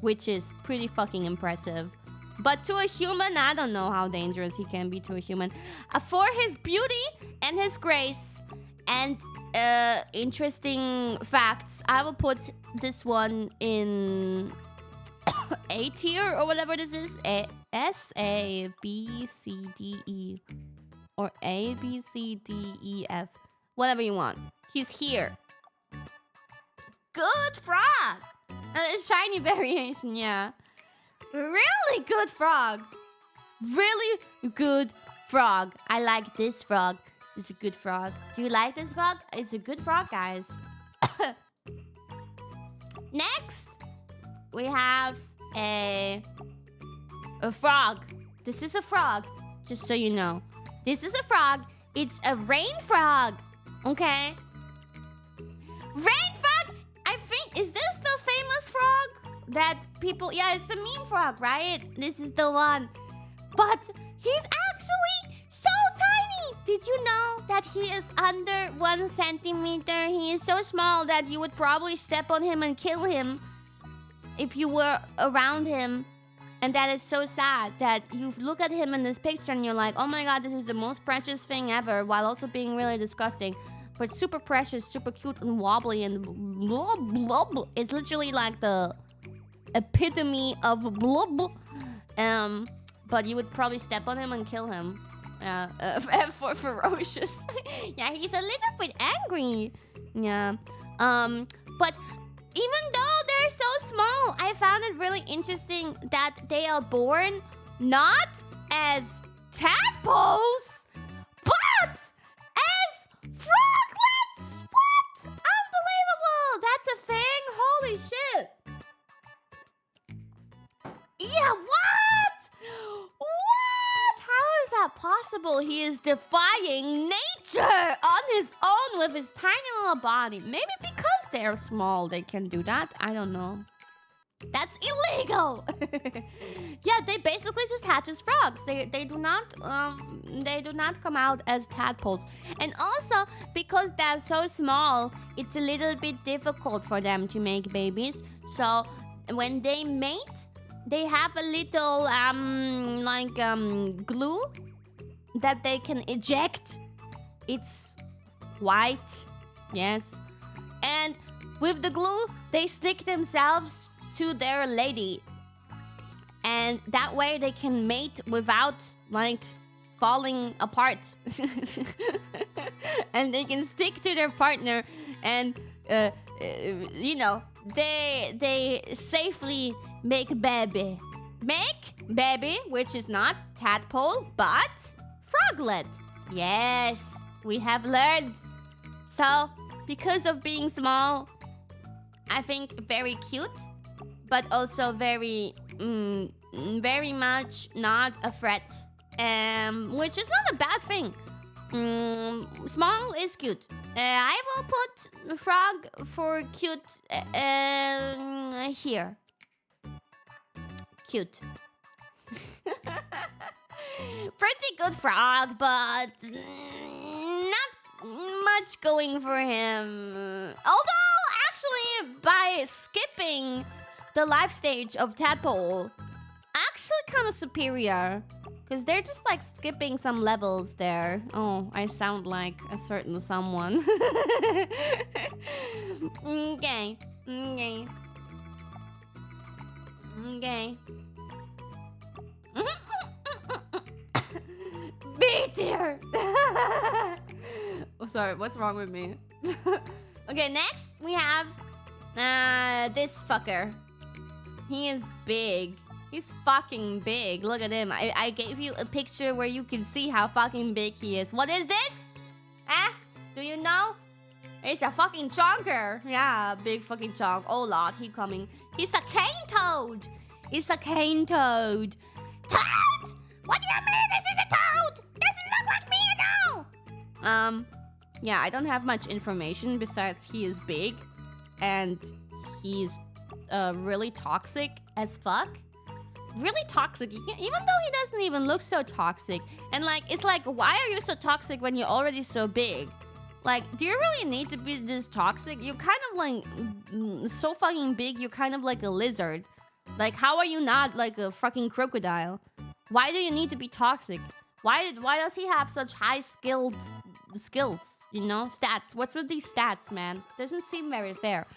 Which is pretty fucking impressive. But to a human, I don't know how dangerous he can be to a human. For his beauty and his grace and interesting facts, I will put this one in A tier or whatever this is. S, A, B, C, D, E. Or A, B, C, D, E, F. Whatever you want. He's here. Good frog! It's shiny variation, yeah. Really good frog. Really good frog. I like this frog. It's a good frog. Do you like this frog? It's a good frog, guys. Next, we have a frog. This is a frog, just so you know. This is a frog. It's a rain frog. Okay? Rain frog! I think, is this the famous frog? That people, yeah, it's a meme frog, right? This is the one. But he's actually so tiny. Did you know that he is under 1 centimeter? He is so small that you would probably step on him and kill him if you were around him. And that is so sad that you look at him in this picture and you're like, oh my god, this is the most precious thing ever, while also being really disgusting. But super precious, super cute and wobbly and blah, blah, blah. It's literally like the epitome of blub. But you would probably step on him and kill him. For ferocious. Yeah, he's a little bit angry. Yeah. But even though they're so small, I found it really interesting that they are born not as tadpoles, but as froglets! What? Unbelievable! That's a thing? Holy shit! Yeah, what? What? How is that possible? He is defying nature on his own with his tiny little body. Maybe because they're small they can do that. I don't know. That's illegal. Yeah, they basically just hatch as frogs. They do not come out as tadpoles. And also because they're so small, it's a little bit difficult for them to make babies. So when they mate, they have a little glue that they can eject. It's white, yes. And with the glue, they stick themselves to their lady. And that way they can mate without, like, falling apart. And they can stick to their partner and, you know, they safely make baby. Make baby, which is not tadpole, but froglet. Yes, we have learned. So, because of being small, I think very cute, but also very much not a threat, which is not a bad thing. Small is cute. I will put frog for cute here. Cute. Pretty good frog, but not much going for him. Although, actually, by skipping the life stage of tadpole, actually kind of superior. Because they're just like skipping some levels there. Oh, I sound like a certain someone. Okay. Okay. Okay. B tier! Oh, sorry, what's wrong with me? Okay, next we have this fucker. He is big. He's fucking big. Look at him. I gave you a picture where you can see how fucking big he is. What is this? Eh? Do you know? It's a fucking chonker. Yeah, big fucking chonk. Oh lord, he coming. He's a cane toad. It's a cane toad. Toad? What do you mean this is a toad? Doesn't look like me at all. Yeah, I don't have much information besides he is big and he's really toxic as fuck. Really toxic, even though he doesn't even look so toxic. And like, it's like, why are you so toxic when you're already so big? Like, do you really need to be this toxic? You're kind of like so fucking big, you're kind of like a lizard. Like, how are you not like a fucking crocodile? Why do you need to be toxic? Why does he have such high skills? You know, stats. What's with these stats, man? Doesn't seem very fair.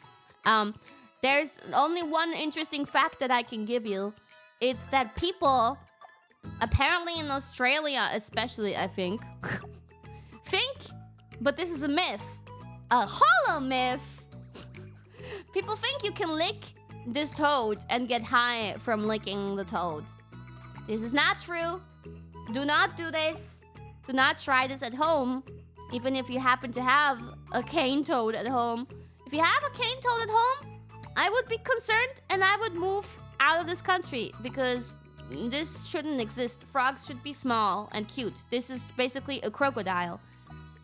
There's only one interesting fact that I can give you. It's that people, apparently in Australia especially, I think, but this is a myth, a holoMyth. People think you can lick this toad and get high from licking the toad. This is not true. Do not do this. Do not try this at home, even if you happen to have a cane toad at home. If you have a cane toad at home, I would be concerned and I would move out of this country because this shouldn't exist. Frogs should be small and cute. This is basically a crocodile.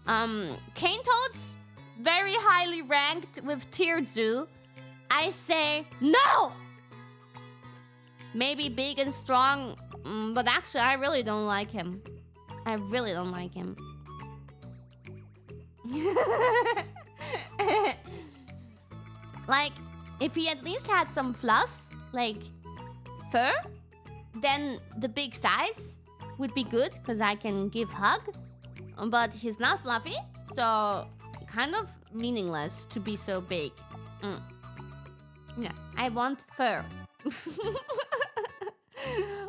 Cane toads, very highly ranked with tier zoo. I say no! Maybe big and strong, but actually I really don't like him. I really don't like him. Like, if he at least had some fluff, like fur, then the big size would be good because I can give hug. But he's not fluffy, so kind of meaningless to be so big. Yeah, I want fur.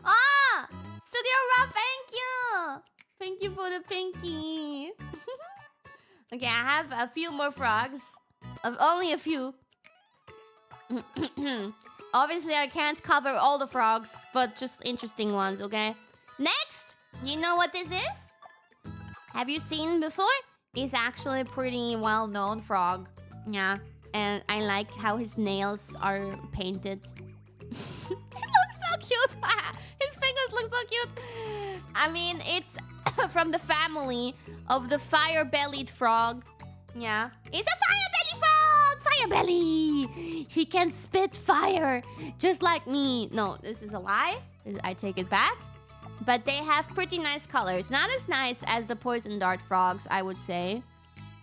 Ah! Studio Rob, thank you! Thank you for the pinky. Okay, I have a few more frogs. Only a few. Obviously, I can't cover all the frogs, but just interesting ones, okay? Next, you know what this is? Have you seen before? He's actually a pretty well-known frog. Yeah, and I like how his nails are painted. He looks so cute. His fingers look so cute. I mean, it's from the family of the fire-bellied frog. Yeah, it's a fire-bellied frog! fire belly. He can spit fire, just like me. No, this is a lie. I take it back. But they have pretty nice colors. Not as nice as the poison dart frogs, I would say.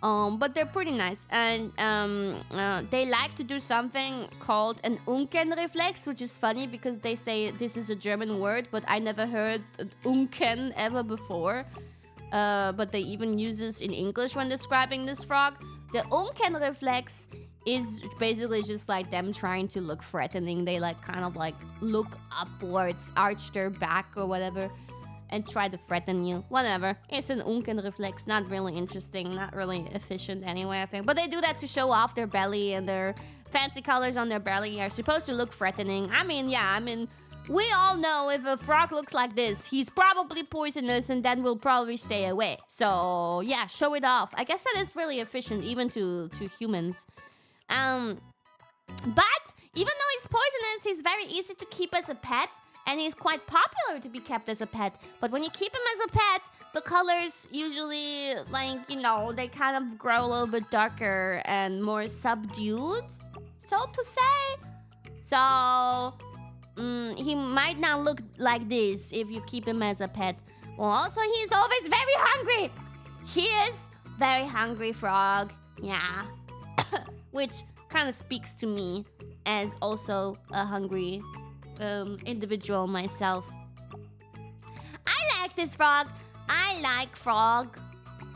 But they're pretty nice. And they like to do something called an Unken reflex, which is funny because they say this is a German word, but I never heard Unken ever before. But they even use this in English when describing this frog. The Unken reflex is basically just like them trying to look threatening. They like kind of like look upwards, arch their back or whatever, and try to threaten you. Whatever. It's an Unken reflex. Not really interesting. Not really efficient anyway, I think. But they do that to show off their belly, and their fancy colors on their belly are supposed to look threatening. I mean, yeah, we all know if a frog looks like this, he's probably poisonous and then will probably stay away. So, yeah, show it off. I guess that is really efficient even to humans. But even though he's poisonous, he's very easy to keep as a pet, and he's quite popular to be kept as a pet. But when you keep him as a pet, the colors usually, like, you know, they kind of grow a little bit darker and more subdued, so to say. So, he might not look like this if you keep him as a pet. Well, also, he's always very hungry. He is very hungry frog. Yeah. Which kind of speaks to me as also a hungry individual myself. I like this frog. I like frog.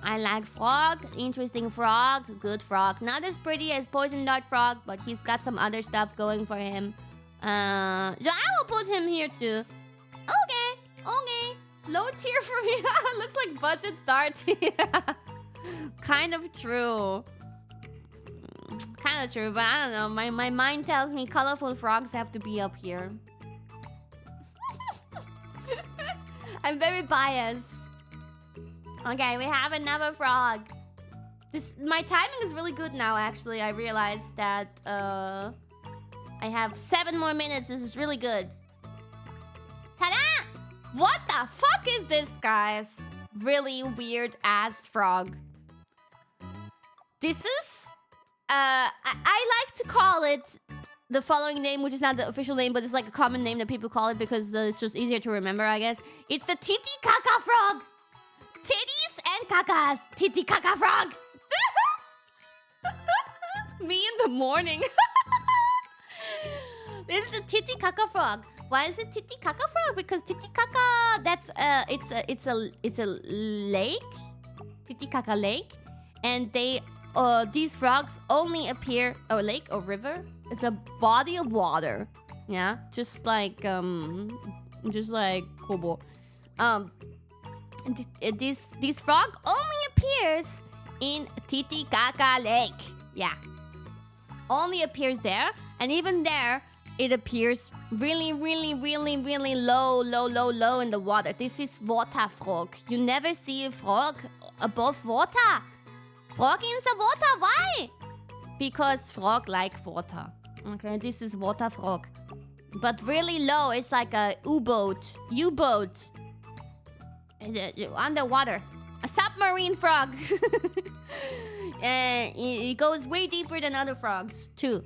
I like frog. Interesting frog. Good frog. Not as pretty as poison dart frog, but he's got some other stuff going for him. So I will put him here too. Okay. Low tier for me. Looks like budget dart. Kind of true. Kind of true, but I don't know. My mind tells me colorful frogs have to be up here. I'm very biased. Okay, we have another frog. My timing is really good now, actually. I realized that I have 7 more minutes. This is really good. Ta-da! What the fuck is this, guys? Really weird ass frog. This is I like to call it the following name, which is not the official name, but it's like a common name that people call it because it's just easier to remember, I guess. It's the Titi Kaka frog. Titties and kakas. Titi Kaka frog. Me in the morning. This is a Titi Kaka frog. Why is it Titi Kaka frog? Because Titi Kaka, that's it's a lake, Titi Kaka Lake, and these frogs only appear a lake or river. It's a body of water, yeah, just like Kobo. This frog only appears in Titicaca Lake, yeah, only appears there, and even there, it appears really low in the water. This is water frog. You never see a frog above water. Frog in the water, why? Because frog like water. Okay, this is water frog. But really low, it's like a U-boat. Underwater. A submarine frog. And it goes way deeper than other frogs, too.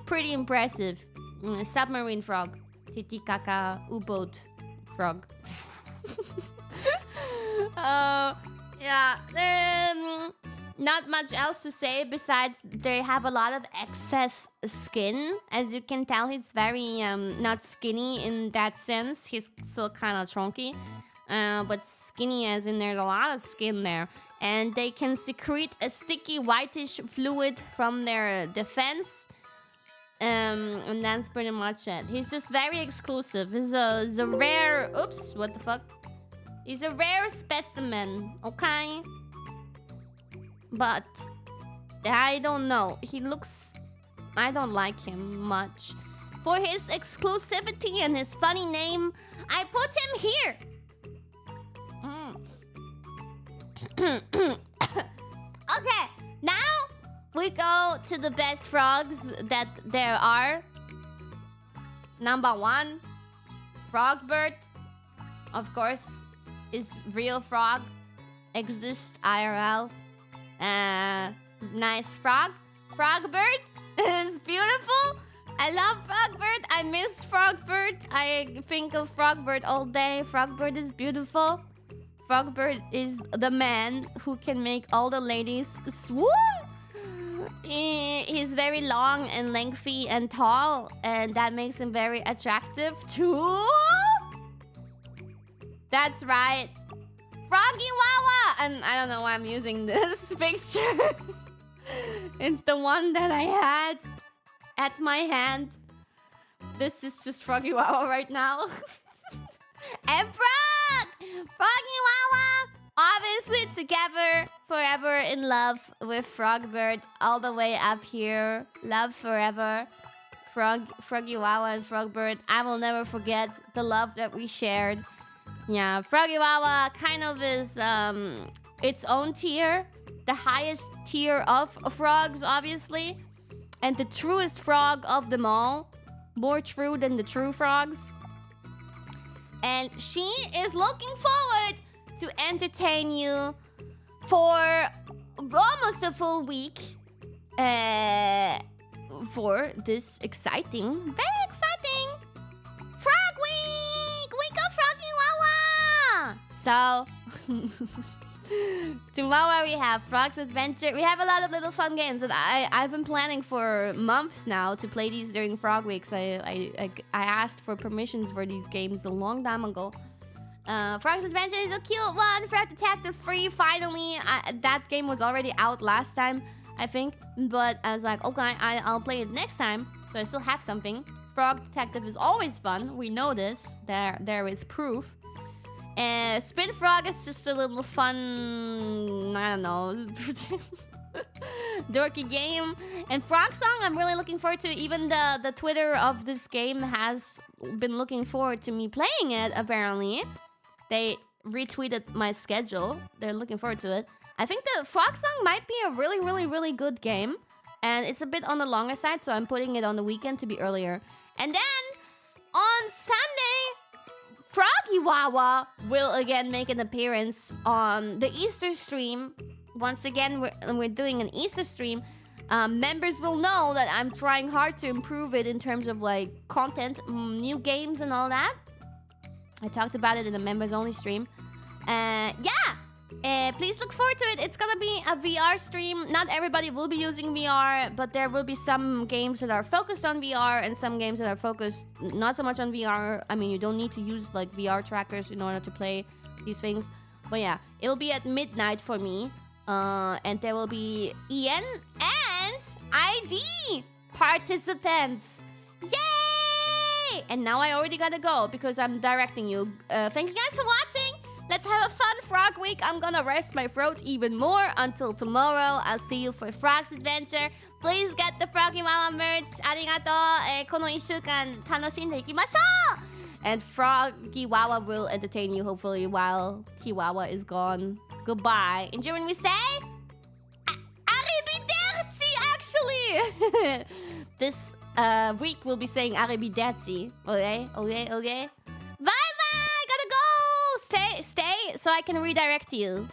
Pretty impressive. Submarine frog. Titicaca U-boat frog. Yeah. Not much else to say besides they have a lot of excess skin. As you can tell, he's very not skinny in that sense. He's still kind of chunky, but skinny as in there's a lot of skin there. And they can secrete a sticky whitish fluid from their defense. And that's pretty much it. He's just very exclusive. He's a rare... Oops, what the fuck? He's a rare specimen, okay? But I don't know. He looks... I don't like him much. For his exclusivity and his funny name, I put him here. Okay, now we go to the best frogs that there are. Number 1, Frogbird. Of course, is real frog. Exists IRL. Nice frog. Frogbird. It's beautiful. I love Frogbird. I miss Frogbird. I think of Frogbird all day. Frogbird is beautiful. Frogbird is the man who can make all the ladies swoon. He's very long and lengthy and tall, and that makes him very attractive too. That's right. Froggy Wawa! And I don't know why I'm using this picture. It's the one that I had at my hand. This is just Froggy Wawa right now. And Frog! Froggy Wawa! Obviously together, forever in love with Frogbird. All the way up here. Love forever. Froggy Wawa and Frogbird. I will never forget the love that we shared. Yeah, Froggy Wawa kind of is its own tier. The highest tier of frogs, obviously. And the truest frog of them all. More true than the true frogs. And she is looking forward to entertain you for almost a full week. For this exciting, very exciting Frog Week! Week of Froggy Wawa! So, tomorrow we have Frog's Adventure. We have a lot of little fun games that I've been planning for months now to play these during Frog Weeks. I asked for permissions for these games a long time ago. Frog's Adventure is a cute one. Frog Detective Free, finally. That game was already out last time, I think. But I was like, okay, I'll play it next time. So I still have something. Frog Detective is always fun. We know this. There is proof. Spin Frog is just a little fun, I don't know, dorky game. And Frog Song, I'm really looking forward to. Even the Twitter of this game has been looking forward to me playing it, apparently. They retweeted my schedule. They're looking forward to it. I think the Frog Song might be a really, really, really good game. And it's a bit on the longer side, so I'm putting it on the weekend to be earlier. And then, on Sunday, Froggy Wawa will again make an appearance on the Easter stream. Once again, we're doing an Easter stream. Members will know that I'm trying hard to improve it in terms of like content, new games and all that. I talked about it in the members only stream. Please look forward to it. It's gonna be a VR stream. Not everybody will be using VR, but there will be some games that are focused on VR and some games that are focused not so much on VR. I mean, you don't need to use like VR trackers in order to play these things. But yeah, it will be at midnight for me. And there will be EN and ID participants. Yay! And now I already gotta go because I'm directing you. Thank you guys for watching. Let's have a fun Frog Week. I'm gonna rest my throat even more until tomorrow. I'll see you for Frog's Adventure. Please get the Froggy Wawa merch. Arigato. この1週間楽しんでいきましょう. And Froggy Wawa will entertain you hopefully while Kiwawa is gone. Goodbye. Enjoy when we say Arrivederci, actually. This week we'll be saying Arrivederci. Okay? Bye-bye! Gotta go! Stay so I can redirect you.